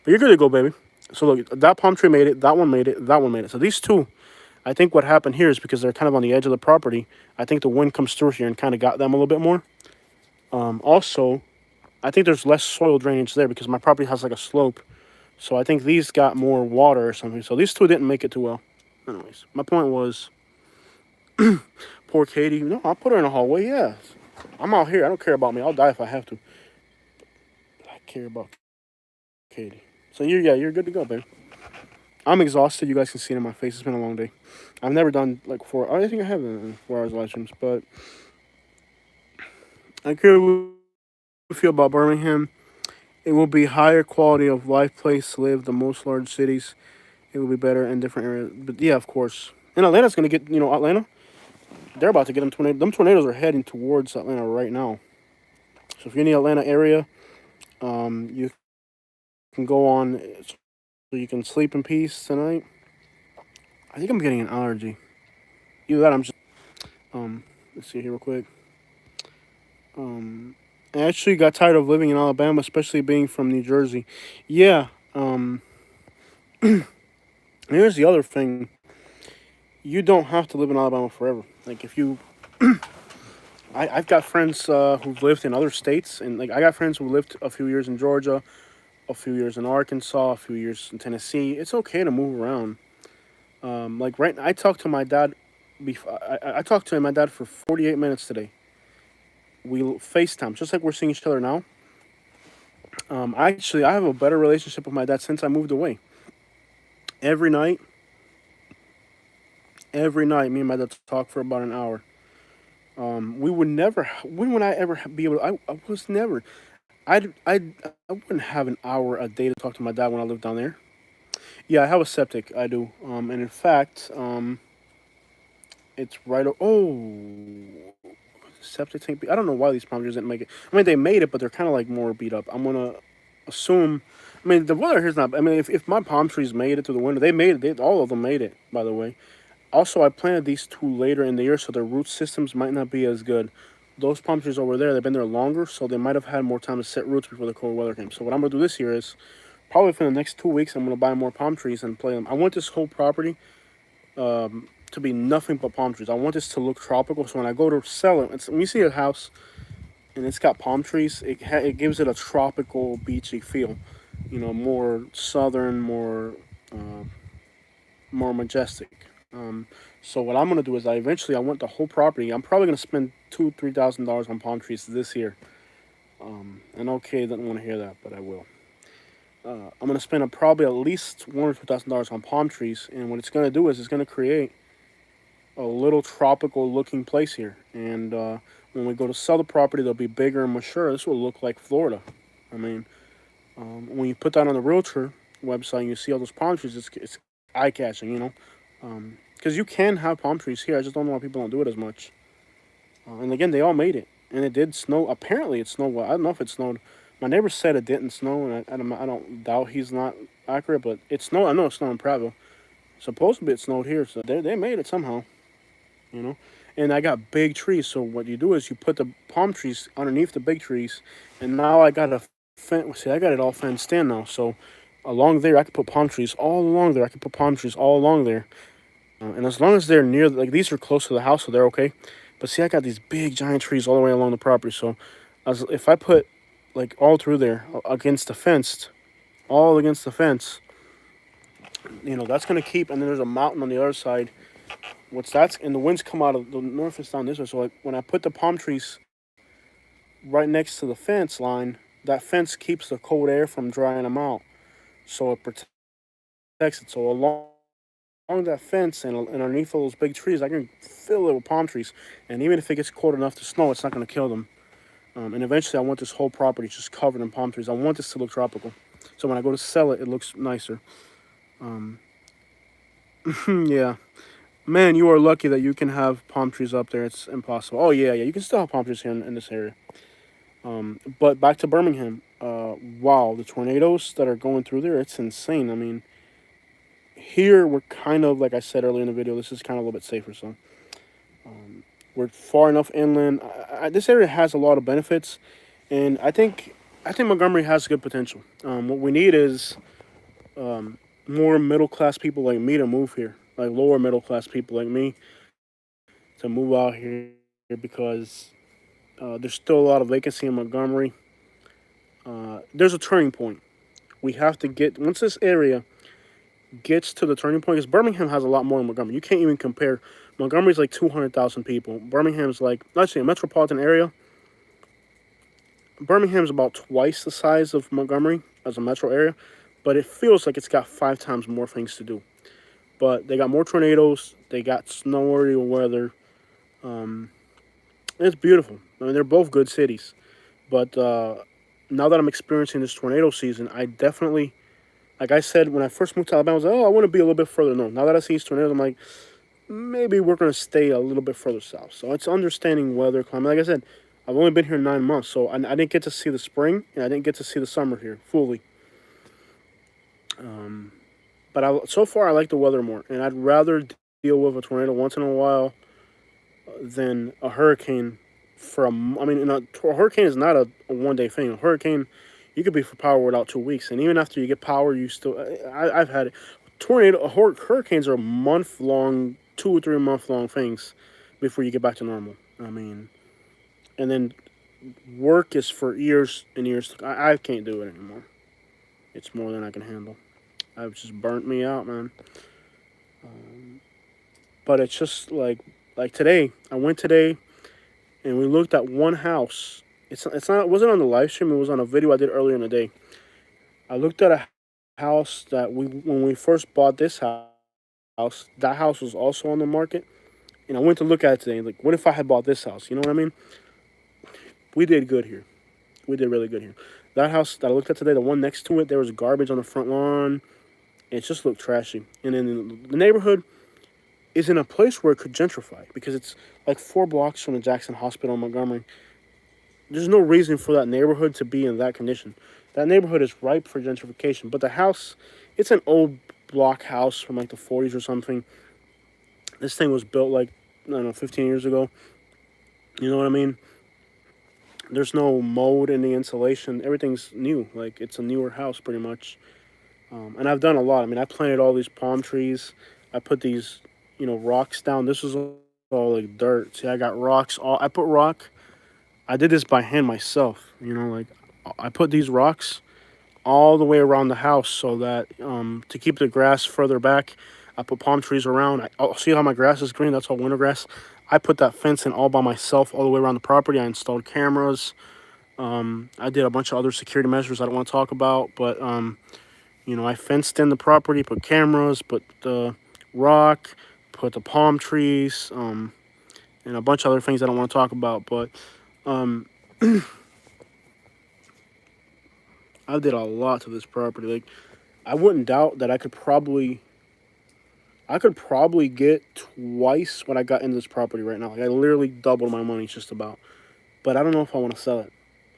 But you're good to go, baby. So look, that palm tree made it. That one made it. That one made it. So these two, I think what happened here is because they're kind of on the edge of the property. I think the wind comes through here and kind of got them a little bit more. Also, I think there's less soil drainage there because my property has like a slope. So I think these got more water or something. So these two didn't make it too well. Anyways, my point was, poor Katie. No, I'll put her in a hallway. Yeah, I'm out here. I don't care about me. I'll die if I have to. But I care about Katie. So you're good to go, babe. I'm exhausted. You guys can see it in my face. It's been a long day. I've never done like 4. I think I have done 4 hours live streams, but I care what you feel about Birmingham. It will be higher quality of life, place to live. The most large cities, it will be better in different areas. But yeah, of course. And Atlanta's gonna get Atlanta. They're about to get them tornadoes. Them tornadoes are heading towards Atlanta right now. So if you're in the Atlanta area, you can go on so you can sleep in peace tonight. I think I'm getting an allergy. Either that, I'm just let's see here real quick. I actually got tired of living in Alabama, especially being from New Jersey. Yeah. Here's the other thing. You don't have to live in Alabama forever. Like if you, I've got friends who've lived in other states, and like I got friends who lived a few years in Georgia, a few years in Arkansas, a few years in Tennessee. It's okay to move around. Like right, I talked to my dad. I talked to my dad for 48 minutes today. We FaceTime, just like we're seeing each other now. Actually, I have a better relationship with my dad since I moved away. Every night, every night, me and my dad talk for about an hour. We would never. When would I ever be able? I was never. I wouldn't have an hour a day to talk to my dad when I lived down there. Yeah, I have a septic. I do. And in fact, it's right. Septic tank. I don't know why these palm trees didn't make it. I mean, they made it, but they're kind of like more beat up. I'm gonna assume. I mean, the weather here's not. I mean, if my palm trees made it through the winter, they made it. All of them made it. By the way. Also, I planted these two later in the year, so their root systems might not be as good. Those palm trees over there, they've been there longer, so they might have had more time to set roots before the cold weather came. So what I'm gonna do this year is probably for the next 2 weeks, I'm gonna buy more palm trees and plant them. I want this whole property to be nothing but palm trees. I want this to look tropical, so when I go to sell it, when you see a house and it's got palm trees, it gives it a tropical, beachy feel. More southern, more majestic. So what I'm gonna do is I want the whole property. I'm probably gonna spend $2,000-3,000 on palm trees this year. And okay, doesn't want to hear that, but I will. I'm gonna spend probably at least $1,000 or $2,000 on palm trees, and what it's gonna do is it's gonna create a little tropical looking place here. And when we go to sell the property, they'll be bigger and mature. This will look like Florida. I mean, when you put that on the realtor website, and you see all those palm trees. It's eye catching, because you can have palm trees here. I just don't know why people don't do it as much. And again, they all made it, and it did snow. Apparently, it snowed. Well, I don't know if it snowed. My neighbor said it didn't snow, and I don't doubt he's not accurate, but it snowed. I know it snowed in Prattville. Supposedly, it snowed here, so they made it somehow, you know. And I got big trees, so what you do is you put the palm trees underneath the big trees, and now I got a fence. See, I got it all fenced in now, so along there I could put palm trees all along there. I could put palm trees all along there. And as long as they're near, like these are close to the house, so they're okay. But see, I got these big giant trees all the way along the property. So, if I put like all through there against the fence, all against the fence, that's gonna keep. And then there's a mountain on the other side. And the winds come out of the north is down this way. So like when I put the palm trees right next to the fence line, that fence keeps the cold air from drying them out. So it protects it. So along that fence and underneath all those big trees, I can fill it with palm trees. And even if it gets cold enough to snow, it's not going to kill them. And eventually, I want this whole property just covered in palm trees. I want this to look tropical. So when I go to sell it, it looks nicer. Yeah. Man, you are lucky that you can have palm trees up there. It's impossible. Oh, yeah. You can still have palm trees here in this area. But back to Birmingham. Wow, the tornadoes that are going through there, it's insane. I mean, here we're kind of, like I said earlier in the video, this is kind of a little bit safer. So we're far enough inland. This area has a lot of benefits, and I think Montgomery has good potential. What we need is more middle class people like me to move here, like lower middle class people like me to move out here because there's still a lot of vacancy in Montgomery. There's a turning point. We have to get once this area gets to the turning point, because Birmingham has a lot more than Montgomery. You can't even compare. Montgomery's like 200,000 people. Birmingham's like, actually, a metropolitan area. Birmingham's about twice the size of Montgomery as a metro area, but it feels like it's got 5 times more things to do. But they got more tornadoes. They got snowy weather. Um, it's beautiful. I mean, they're both good cities. But now that I'm experiencing this tornado season, I definitely, like I said when I first moved to Alabama, I was like, oh, I want to be a little bit further north. Now that I see these tornadoes, I'm like, maybe we're going to stay a little bit further south. So it's understanding weather, climate. Like I said, I've only been here 9 months, so I didn't get to see the spring and I didn't get to see the summer here fully. But so far, I like the weather more, and I'd rather deal with a tornado once in a while than a hurricane. I mean, a hurricane is not a 1 day thing. A hurricane, you could be for power without 2 weeks, and even after you get power, you still. I've had it. Hurricanes are month long, 2 or 3 month long things before you get back to normal. I mean, and then work is for years and years. I can't do it anymore. It's more than I can handle. I've just burnt me out, man. But it's just like today. I went today and we looked at one house. It's not, it wasn't on the live stream. It was on a video I did earlier in the day. I looked at a house that when we first bought this house, that house was also on the market. And I went to look at it today. Like, what if I had bought this house? You know what I mean? We did good here. We did really good here. That house that I looked at today, the one next to it, there was garbage on the front lawn. It just looked trashy. And then the neighborhood is in a place where it could gentrify because it's like 4 blocks from the Jackson Hospital in Montgomery. There's no reason for that neighborhood to be in that condition. That neighborhood is ripe for gentrification. But the house, it's an old block house from like the 40s or something. This thing was built like, I don't know, 15 years ago. You know what I mean? There's no mold in the insulation. Everything's new. Like, it's a newer house pretty much. And I've done a lot. I mean, I planted all these palm trees. I put these, rocks down. This was all like dirt. See, I got rocks. I put rock. I did this by hand myself. Like I put these rocks all the way around the house so that to keep the grass further back, I put palm trees around. I'll see how my grass is green. That's all winter grass. I put that fence in all by myself all the way around the property. I installed cameras. I did a bunch of other security measures I don't want to talk about, but I fenced in the property, put cameras, put the rock, put the palm trees, and a bunch of other things I don't want to talk about. But I did a lot to this property. Like, I wouldn't doubt that I could probably get twice what I got in this property right now. Like, I literally doubled my money just about. But I don't know if I want to sell it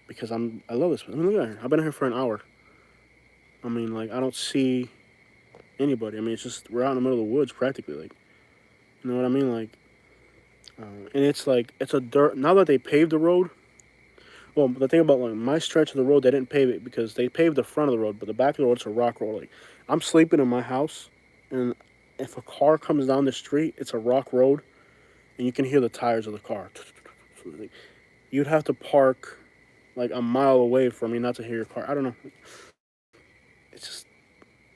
because I love this. I mean, look at here. I've been here for an hour. I mean, like, I don't see anybody. I mean, it's just we're out in the middle of the woods practically. Like, you know what I mean? Like, and it's like it's a dirt. Now that they paved the road, well, the thing about like my stretch of the road, they didn't pave it because they paved the front of the road, but the back of the road it's a rock road. Like, I'm sleeping in my house, and if a car comes down the street, it's a rock road, and you can hear the tires of the car. You'd have to park like a mile away from me not to hear your car. I don't know. It's just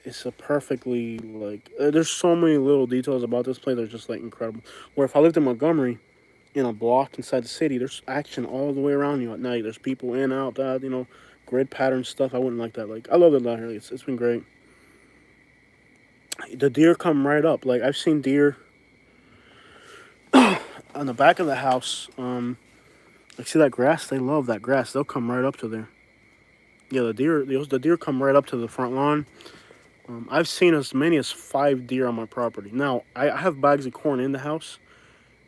it's a perfectly like there's so many little details about this place that are just like incredible. Where if I lived in Montgomery, in a block inside the city, there's action all the way around you at night. There's people in, out, that, grid pattern stuff. I wouldn't like that. Like, I love it down here. It's been great. The deer come right up. Like, I've seen deer on the back of the house. Like, see that grass? They love that grass. They'll come right up to there. Yeah, the deer come right up to the front lawn. I've seen as many as 5 deer on my property. Now, I have bags of corn in the house.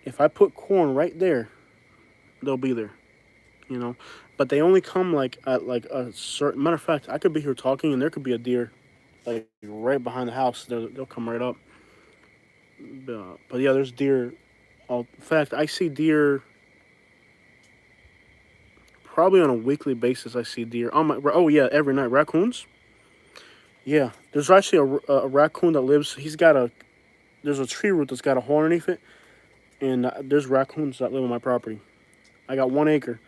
If I put corn right there, they'll be there. you know. But they only come like at like a certain matter of fact. I could be here talking, and there could be a deer like right behind the house. They'll come right up. But yeah, there's deer. In fact, I see deer probably on a weekly basis. I see deer on my. Oh yeah, every night. Raccoons. Yeah, there's actually a raccoon that lives. He's got a. There's a tree root that's got a hole underneath it, and there's raccoons that live on my property. I got 1 acre.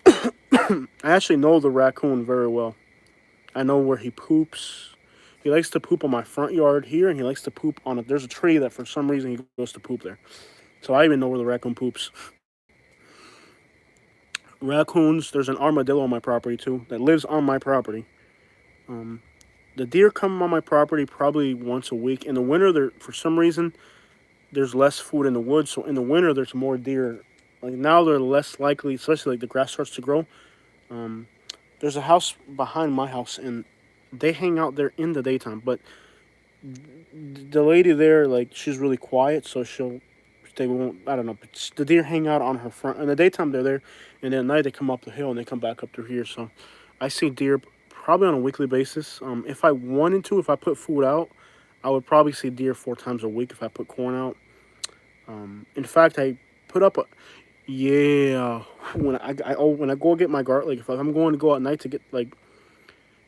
I actually know the raccoon very well. I know where he poops. He likes to poop on my front yard here, and he likes to poop on it. There's a tree that for some reason he goes to poop there. So I even know where the raccoon poops. Raccoons. There's an armadillo on my property too that lives on my property. Um, the deer come on my property probably once a week. In the winter, there for some reason there's less food in the woods, so in the winter there's more deer. Like now they're less likely, especially like the grass starts to grow. Um, there's a house behind my house, and they hang out there in the daytime. But the lady there, like she's really quiet, so they won't. I don't know. But the deer hang out on her front. In the daytime they're there, and then at night they come up the hill and they come back up through here. So I see deer probably on a weekly basis. If I wanted to, if I put food out, I would probably see deer 4 times a week if I put corn out. In fact, I put up a yeah when I go get my garbage. Like if I'm going to go at night to get like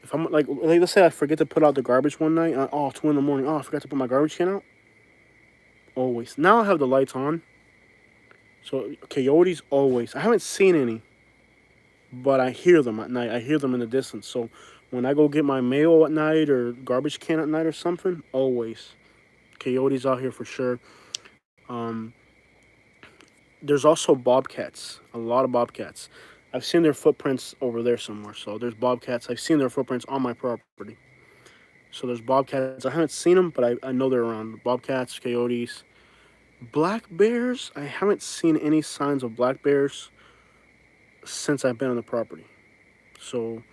if I'm like let's say I forget to put out the garbage one night. 2 in the morning. Oh, I forgot to put my garbage can out. Always. Now I have the lights on. So coyotes always. I haven't seen any, but I hear them at night. I hear them in the distance. So when I go get my mail at night or garbage can at night or something, always coyotes out here for sure. Um, there's also bobcats. A lot of bobcats. I've seen their footprints over there somewhere. So there's bobcats. I've seen their footprints on my property. So there's bobcats. I haven't seen them, but I know they're around. Bobcats, coyotes, black bears. I haven't seen any signs of black bears since I've been on the property. So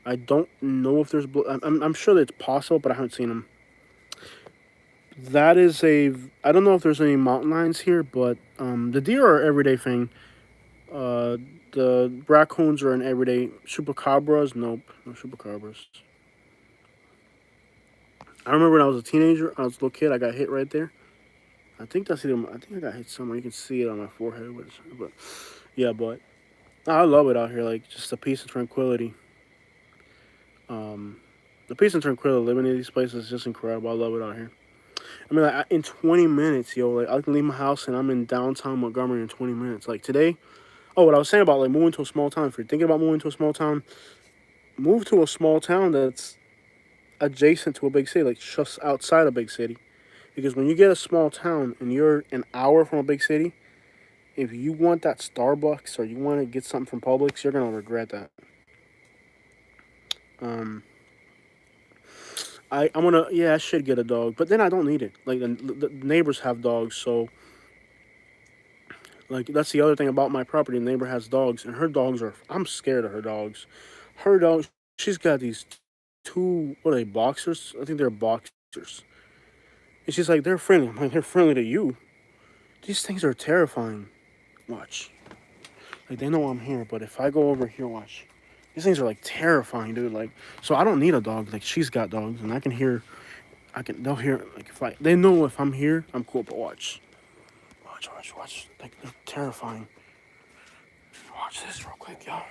I don't know if there's. I'm sure that it's possible, but I haven't seen them. That is a. I don't know if there's any mountain lions here, but the deer are an everyday thing. Uh, the raccoons are an everyday. Chupacabras, nope, no chupacabras. I remember when I was a teenager, I was a little kid, I got hit right there. I think that's either. I think I got hit somewhere. You can see it on my forehead, but yeah, but I love it out here. Like just the peace and tranquility. Um, the peace and tranquility living in these places is just incredible. I love it out here. I mean, like in 20 minutes, yo, like I can leave my house and I'm in downtown Montgomery in 20 minutes. Like today, oh, what I was saying about like moving to a small town. If you're thinking about moving to a small town, move to a small town that's adjacent to a big city, like just outside a big city. Because when you get a small town and you're an hour from a big city, if you want that Starbucks or you want to get something from Publix, you're gonna regret that. Um, I'm gonna yeah, I should get a dog, but then I don't need it. Like the neighbors have dogs, so like that's the other thing about my property. The neighbor has dogs, and her dogs are. I'm scared of her dogs. Her dogs. She's got these two. What are they? Boxers? I think they're boxers. And she's like, they're friendly. I'm like, they're friendly to you. These things are terrifying. Watch. Like they know I'm here, but if I go over here, watch. These things are like terrifying, dude. Like, so I don't need a dog. Like she's got dogs, and I can hear. They'll hear. Like if I. They know if I'm here, I'm cool. But watch. Watch. Like they're terrifying. Watch this real quick, y'all.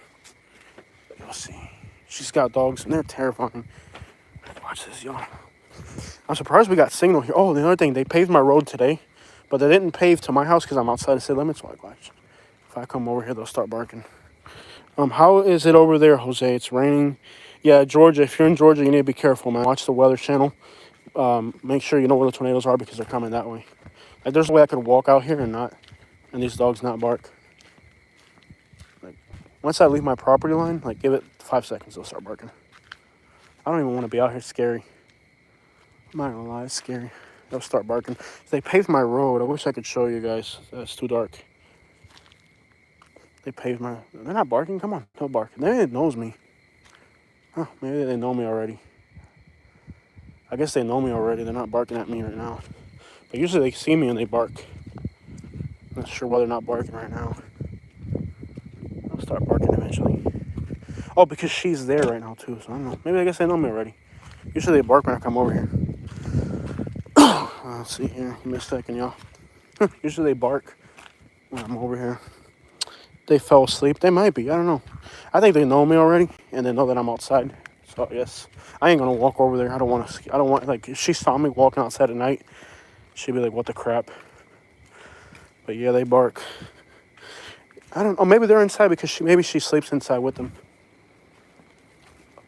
You'll see. She's got dogs, and they're terrifying. Watch this, y'all. I'm surprised we got signal here. Oh, the other thing, they paved my road today, but they didn't pave to my house because I'm outside the city limits. So watch. If I come over here, they'll start barking. How is it over there, Jose? It's raining. Yeah, Georgia. If you're in Georgia, you need to be careful, man. Watch the Weather Channel. Make sure you know where the tornadoes are because they're coming that way. Like, there's no way I could walk out here and these dogs not bark. Like, once I leave my property line, like, give it 5 seconds, they'll start barking. I don't even want to be out here. It's scary. I'm not gonna lie, it's scary. They'll start barking. They paved my road. I wish I could show you guys. It's too dark. They paved my... They're not barking? Come on, don't bark. Maybe it knows me. Huh, maybe they know me already. I guess they know me already. They're not barking at me right now. But usually they see me and they bark. I'm not sure why they're not barking right now. start barking eventually. Oh, because she's there right now too. So I don't know. Maybe I guess they know me already. Usually they bark when I come over here. Let's see here. Give me a second, y'all. Usually they bark when I'm over here. They fell asleep. They might be. I don't know. I think they know me already, and they know that I'm outside. So yes, I ain't gonna walk over there. I don't want to. I don't want, like, if she saw me walking outside at night, she'd be like, "What the crap?" But yeah, they bark. I don't. Oh, maybe they're inside because maybe she sleeps inside with them.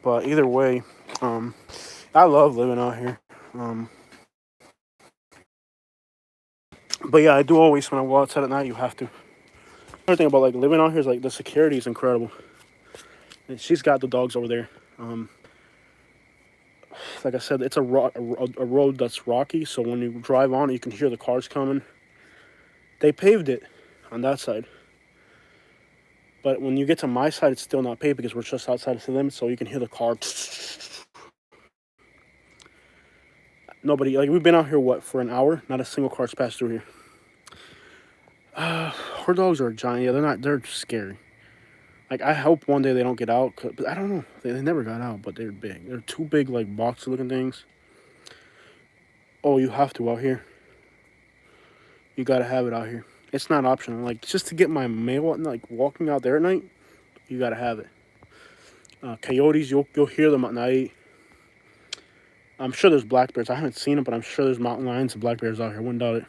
But either way, I love living out here. But yeah, I do always, when I go outside at night, you have to. Another thing about like living out here is like the security is incredible. And she's got the dogs over there. Like I said, it's a road that's rocky, so when you drive on it, you can hear the cars coming. They paved it on that side. But when you get to my side, it's still not paved because we're just outside of the limit, so you can hear the car. Nobody, like, we've been out here, what, for an hour? Not a single car's passed through here. Her dogs are giant. Yeah, they're scary. Like, I hope one day they don't get out, but I don't know. They never got out, but they're big. They're two big, like, boxy-looking things. Oh, you have to out here. You gotta have it out here. It's not optional. Like, just to get my mail, like, walking out there at night, you gotta have it. Coyotes, you'll hear them at night. I'm sure there's black bears. I haven't seen them, but I'm sure there's mountain lions and black bears out here. Wouldn't doubt it.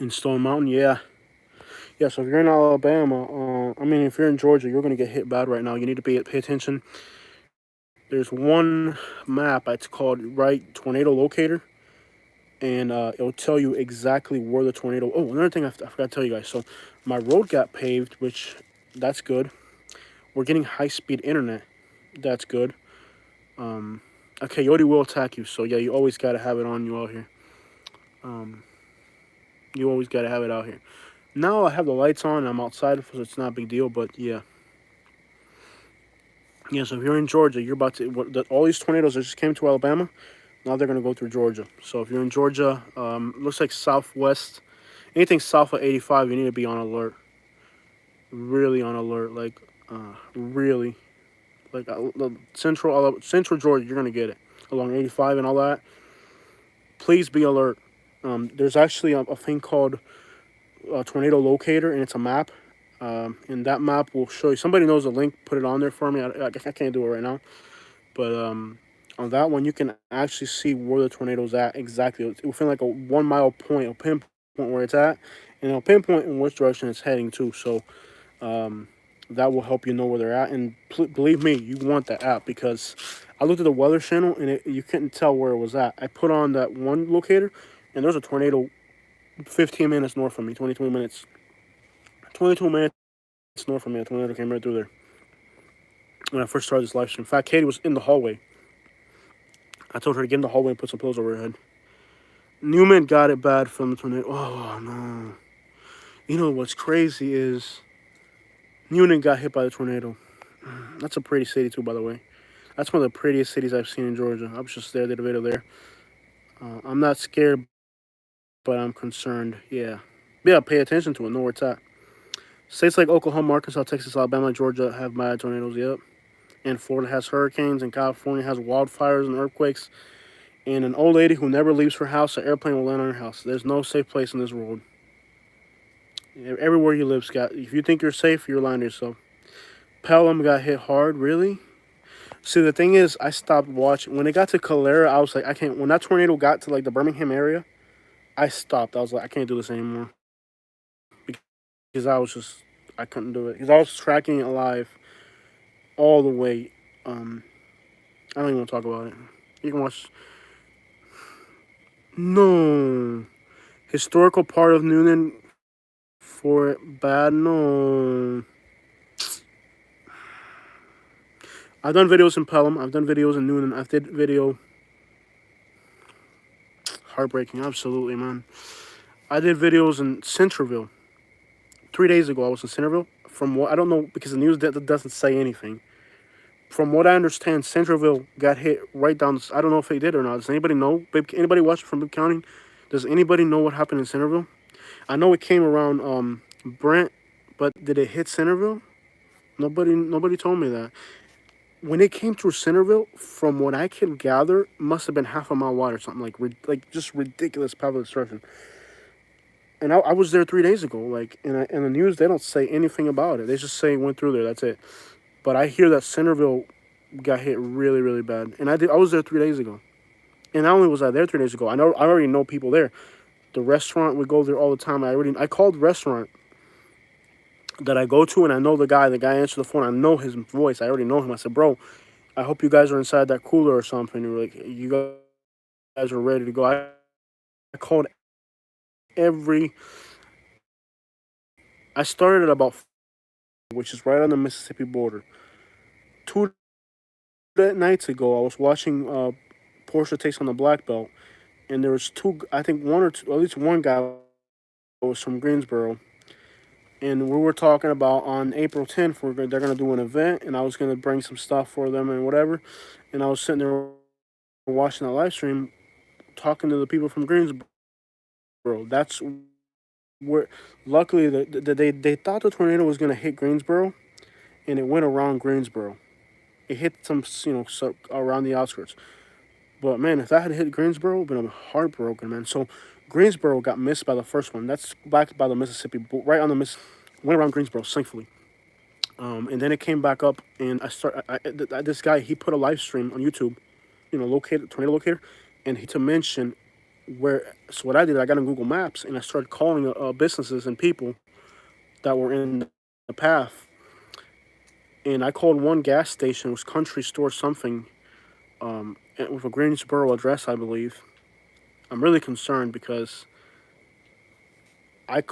In Stone Mountain, yeah. Yeah, so if you're in Alabama, if you're in Georgia, you're going to get hit bad right now. You need to pay attention. There's one map. It's called Tornado Locator. And it'll tell you exactly where the tornado... Oh, another thing I forgot to tell you guys. So my road got paved, which that's good. We're getting high-speed internet. That's good. A coyote will attack you. So, yeah, you always got to have it on you out here. You always got to have it out here. Now I have the lights on and I'm outside, so it's not a big deal, but yeah. Yeah, so if you're in Georgia, you're about to... all these tornadoes that just came to Alabama, now they're going to go through Georgia. So if you're in Georgia, looks like southwest, anything south of 85, you need to be on alert. Really on alert, like, really. Like, central Georgia, you're going to get it. Along 85 and all that. Please be alert. There's actually a thing called Tornado Locator, and it's a map. And that map will show you. Somebody knows the link. Put it on there for me. I can't do it right now. But on that one, you can actually see where the tornado's at exactly. It will feel like a 1 mile point, a pinpoint where it's at, and it'll pinpoint in which direction it's heading to. So that will help you know where they're at. And believe me, you want that app, because I looked at the Weather Channel and you couldn't tell where it was at. I put on that one locator, and there's a tornado 15 minutes north of me, 22 minutes north of me. A tornado came right through there when I first started this live stream. In fact, Katie was in the hallway. I told her to get in the hallway and put some pillows over her head. Newman got it bad from the tornado. Oh, no. You know what's crazy is Newman got hit by the tornado. That's a pretty city, too, by the way. That's one of the prettiest cities I've seen in Georgia. I was just there, did a video there. I'm not scared, but I'm concerned. Yeah. Yeah, pay attention to it. Know where it's at. States like Oklahoma, Arkansas, Texas, Alabama, Georgia have bad tornadoes, yep. And Florida has hurricanes, and California has wildfires and earthquakes. And an old lady who never leaves her house, an airplane will land on her house. There's no safe place in this world. Everywhere you live, Scott. If you think you're safe, you're lying to yourself. Pelham got hit hard, really? See, the thing is, I stopped watching. When it got to Calera, I was like, I can't. When that tornado got to, like, the Birmingham area, I stopped. I was like, I can't do this anymore. Because I couldn't do it. Because I was tracking it live all the way. I don't even want to talk about it. You can watch. No. Historical part of Newnan for bad. No. I've done videos in Pelham. I've done videos in Newnan. I've did video. Heartbreaking. Absolutely, man. I did videos in Centerville. 3 days ago, I was in Centerville. From what I don't know, because the news doesn't say anything. From what I understand, Centerville got hit right down. I don't know if they did or not. Does anybody know? Anybody watching from Bibb County? Does anybody know what happened in Centerville? I know it came around Brent, But did it hit Centerville? Nobody told me that. When it came through Centerville, from what I can gather, must have been half a mile wide or something like just ridiculous path of destruction. And I was there 3 days ago. Like in the news, they don't say anything about it. They just say it went through there. That's it. But I hear that Centerville got hit really really bad. And I was there 3 days ago. And not only was I there 3 days ago, I already know people there. The restaurant, we go there all the time. I called the restaurant that I go to, and I know the guy. The guy answered the phone. I know his voice. I already know him. I said, bro, I hope you guys are inside that cooler or something. And like, you guys are ready to go. I called every. I started at about, which is right on the Mississippi border. 2 nights ago, I was watching Porsche Takes on the Black Belt, and there was two. I think one or two, at least one guy was from Greensboro, and we were talking about on April 10th, they're gonna do an event, and I was gonna bring some stuff for them and whatever, and I was sitting there watching that live stream, talking to the people from Greensboro. That's where, luckily, they thought the tornado was gonna hit Greensboro, and it went around Greensboro. It hit some, around the outskirts. But man, if that had hit Greensboro, I'd been heartbroken, man. So Greensboro got missed by the first one. That's back by the Mississippi, right on the went around Greensboro, thankfully. And then it came back up, and this guy, he put a live stream on YouTube, located tornado locator, and he to mention where. So what I did, I got on Google Maps, and I started calling businesses and people that were in the path. And I called one gas station, it was Country Store something, with a Greensboro address, I believe. I'm really concerned because I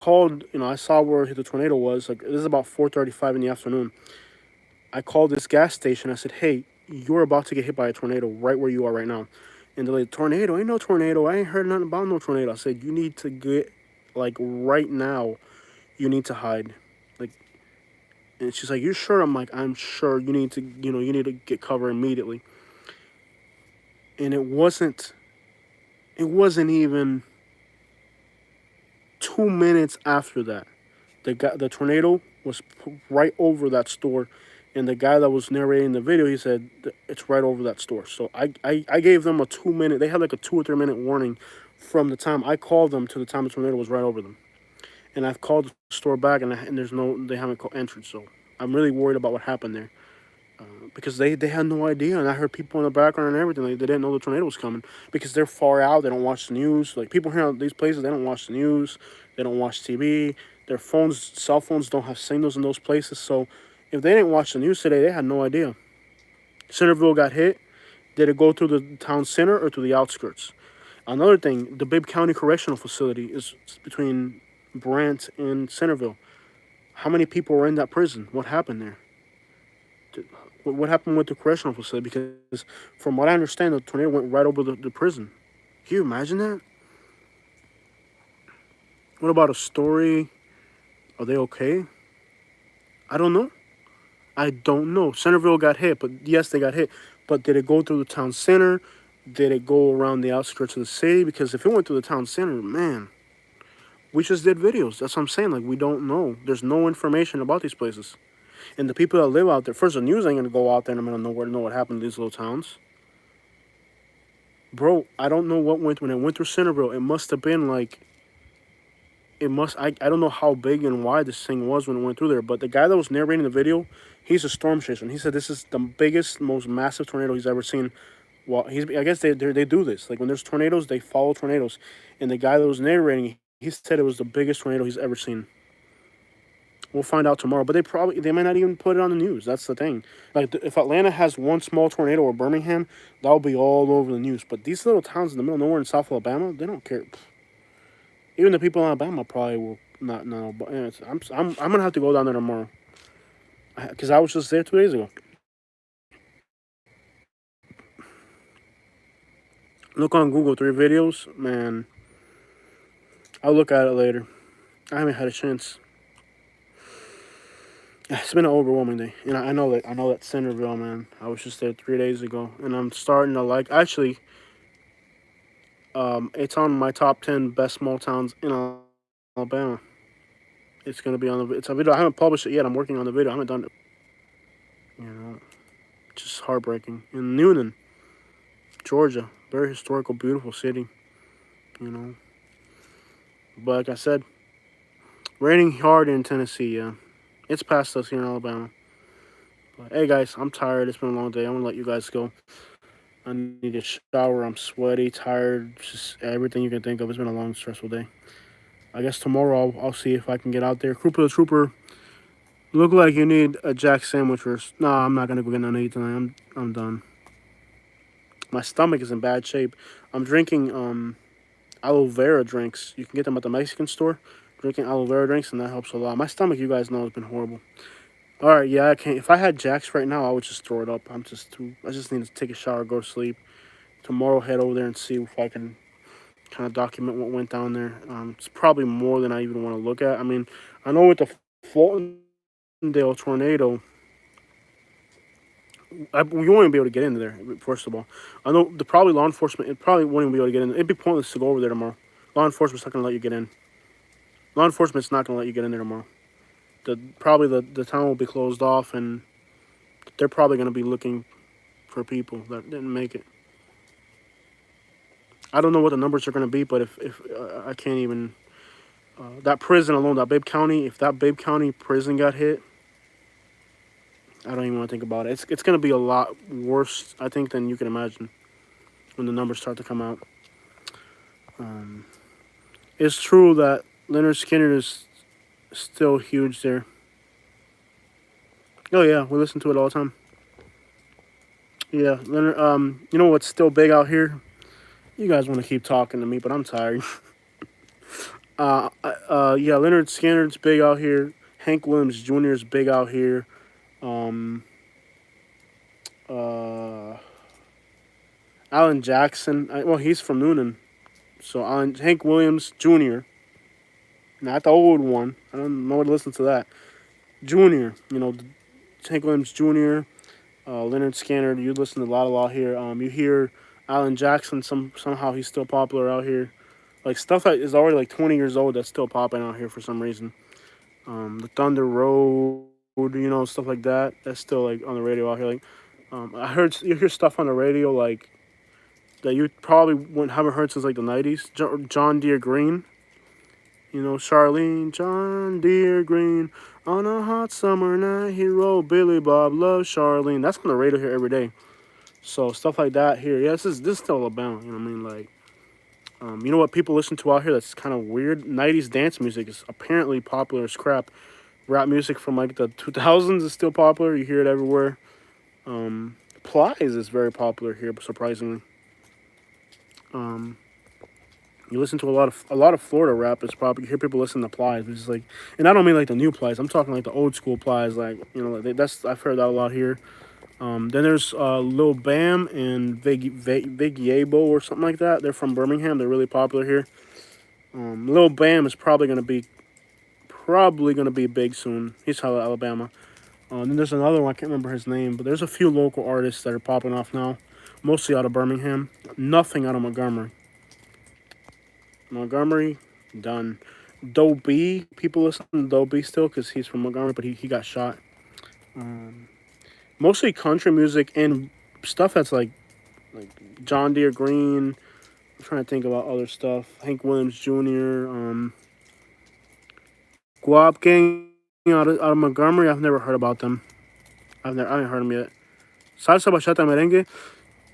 called, I saw where the tornado was. Like, this is about 4:35 in the afternoon. I called this gas station. I said, "Hey, you're about to get hit by a tornado right where you are right now." And they're like, "Tornado? Ain't no tornado. I ain't heard nothing about no tornado." I said, "You need to get, like, right now. You need to hide." Like, and she's like, "You sure?" I'm like, "I'm sure. You need to, you need to get cover immediately." And it wasn't. It wasn't even 2 minutes after that. The tornado was right over that store, and the guy that was narrating the video, he said it's right over that store. So I gave them a 2 minute. They had like a 2 or 3 minute warning from the time I called them to the time the tornado was right over them. And I've called the store back, and they haven't entered. So I'm really worried about what happened there. Because they had no idea, and I heard people in the background and everything. Like, they didn't know the tornado was coming because they're far out. They don't watch the news. Like, people here in these places, they don't watch the news. They don't watch TV. Their cell phones don't have signals in those places. So, if they didn't watch the news today, they had no idea. Centerville got hit. Did it go through the town center or through the outskirts? Another thing, the Bibb County Correctional Facility is between Brant and Centerville. How many people were in that prison? What happened there? What happened with the correctional facility? Because from what I understand, the tornado went right over the prison. Can you imagine that? What about a story? Are they okay? I don't know. I don't know. Centerville got hit, but yes, they got hit. But did it go through the town center? Did it go around the outskirts of the city? Because if it went through the town center, man, we just did videos. That's what I'm saying. Like, we don't know. There's no information about these places. And the people that live out there, first, the news ain't going to go out there in the middle of nowhere to know what happened to these little towns. Bro, I don't know what when it went through Centerville. It must have been like, I don't know how big and wide this thing was when it went through there, but the guy that was narrating the video, he's a storm chaser, and he said this is the biggest, most massive tornado he's ever seen. Well, I guess they do this. Like, when there's tornadoes, they follow tornadoes. And the guy that was narrating, he said it was the biggest tornado he's ever seen. We'll find out tomorrow, but they might not even put it on the news. That's the thing. Like, if Atlanta has one small tornado or Birmingham, that'll be all over the news. But these little towns in the middle of nowhere in South Alabama, they don't care. Even the people in Alabama probably will not know. But I'm gonna have to go down there tomorrow because I was just there 2 days ago. Look on Google 3 videos, man. I'll look at it later. I haven't had a chance. It's been an overwhelming day, and I know that Centerville, man. I was just there 3 days ago, and I'm starting to like. Actually, it's on my top 10 best small towns in Alabama. It's gonna be on the. It's a video. I haven't published it yet. I'm working on the video. I haven't done it. You know, just heartbreaking. In Newnan, Georgia, very historical, beautiful city. You know, but like I said, raining hard in Tennessee. Yeah, it's past us here in Alabama. But hey guys, I'm tired. It's been a long day. I'm gonna let you guys go. I need a shower. I'm sweaty, tired, just everything you can think of. It's been a long, stressful day. I guess tomorrow I'll see if I can get out there. Cooper the Trooper, look like you need a Jack sandwich or no. I'm not gonna go get none to eat tonight. I'm done. My stomach is in bad shape. I'm drinking aloe vera drinks. You can get them at the Mexican store. Drinking aloe vera drinks and that helps a lot. My stomach, you guys know, has been horrible. All right, yeah, I can't. If I had Jack's right now, I would just throw it up. I'm just too. I just need to take a shower, go to sleep. Tomorrow, head over there and see if I can kind of document what went down there. It's probably more than I even want to look at. I mean, I know with the Fultondale tornado, we won't even be able to get into there. First of all, I know the probably law enforcement. It probably won't even be able to get in. It'd be pointless to go over there tomorrow. Law enforcement's not gonna let you get in. Law enforcement's not gonna let you get in there tomorrow. The town will be closed off, and they're probably gonna be looking for people that didn't make it. I don't know what the numbers are gonna be, but if I can't even that prison alone, that Bibb County, if that Bibb County prison got hit, I don't even want to think about it. It's gonna be a lot worse, I think, than you can imagine when the numbers start to come out. Um, it's true that Leonard Skinner is still huge there. Oh yeah, we listen to it all the time. Yeah, Leonard. You know what's still big out here? You guys want to keep talking to me, but I'm tired. Yeah, Leonard Skinner's big out here. Hank Williams Jr. is big out here. Um, uh, Alan Jackson. Well, he's from Noonan, so Hank Williams Jr. Not the old one. I don't know what to listen to that. Junior, Hank Williams Jr., Leonard Skinner. You listen to a lot here. You hear Alan Jackson. Somehow he's still popular out here. Like stuff that is already like 20 years old that's still popping out here for some reason. The Thunder Road, stuff like that. That's still like on the radio out here. Like, I heard you hear stuff on the radio like that you probably haven't heard since like the '90s. John Deere Green, Charlene, John Deere Green. On a hot summer night, he rode Billy Bob, loves Charlene. That's on the radio here every day. So stuff like that here. Yeah, this is still Alabama. You know what I mean? Like, you know what people listen to out here that's kind of weird? '90s dance music is apparently popular as crap. Rap music from like the 2000s is still popular. You hear it everywhere. Plies is very popular here, surprisingly. Um, you listen to a lot of Florida rap. It's probably you hear people listen to Plies, which is like, and I don't mean like the new Plies. I'm talking like the old school Plies. Like that's I've heard that a lot here. Then there's Lil Bam and Vig Yabo or something like that. They're from Birmingham. They're really popular here. Lil Bam is probably gonna be big soon. He's out of Alabama. Then there's another one. I can't remember his name, but there's a few local artists that are popping off now, mostly out of Birmingham. Nothing out of Montgomery. Montgomery, done. Doe B, people listen to Doe B still because he's from Montgomery, but he got shot. Mostly country music and stuff that's like John Deere Green. I'm trying to think about other stuff. Hank Williams Jr. Guap Gang out of Montgomery. I've never heard about them. I haven't heard them yet. Salsa, bachata, merengue.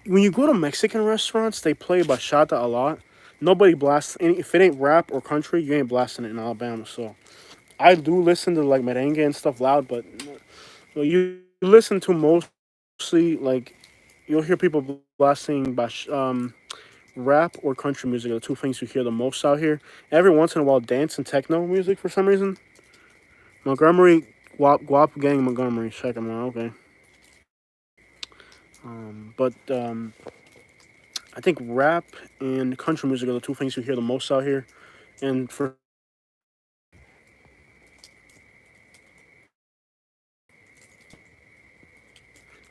When you go to Mexican restaurants, they play bachata a lot. Nobody blasts any. If it ain't rap or country, you ain't blasting it in Alabama. So I do listen to like merengue and stuff loud, but you listen to mostly like you'll hear people blasting rap or country music are the two things you hear the most out here. Every once in a while, dance and techno music for some reason. Montgomery, Guap Gang Montgomery. Check them out. Okay. But I think rap and country music are the two things you hear the most out here. And for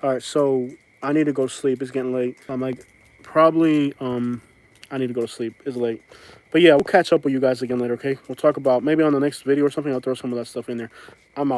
all right, so I need to go sleep. It's getting late. I'm like probably I need to go to sleep. It's late. But yeah, we'll catch up with you guys again later, okay? We'll talk about maybe on the next video or something. I'll throw some of that stuff in there. I'm out.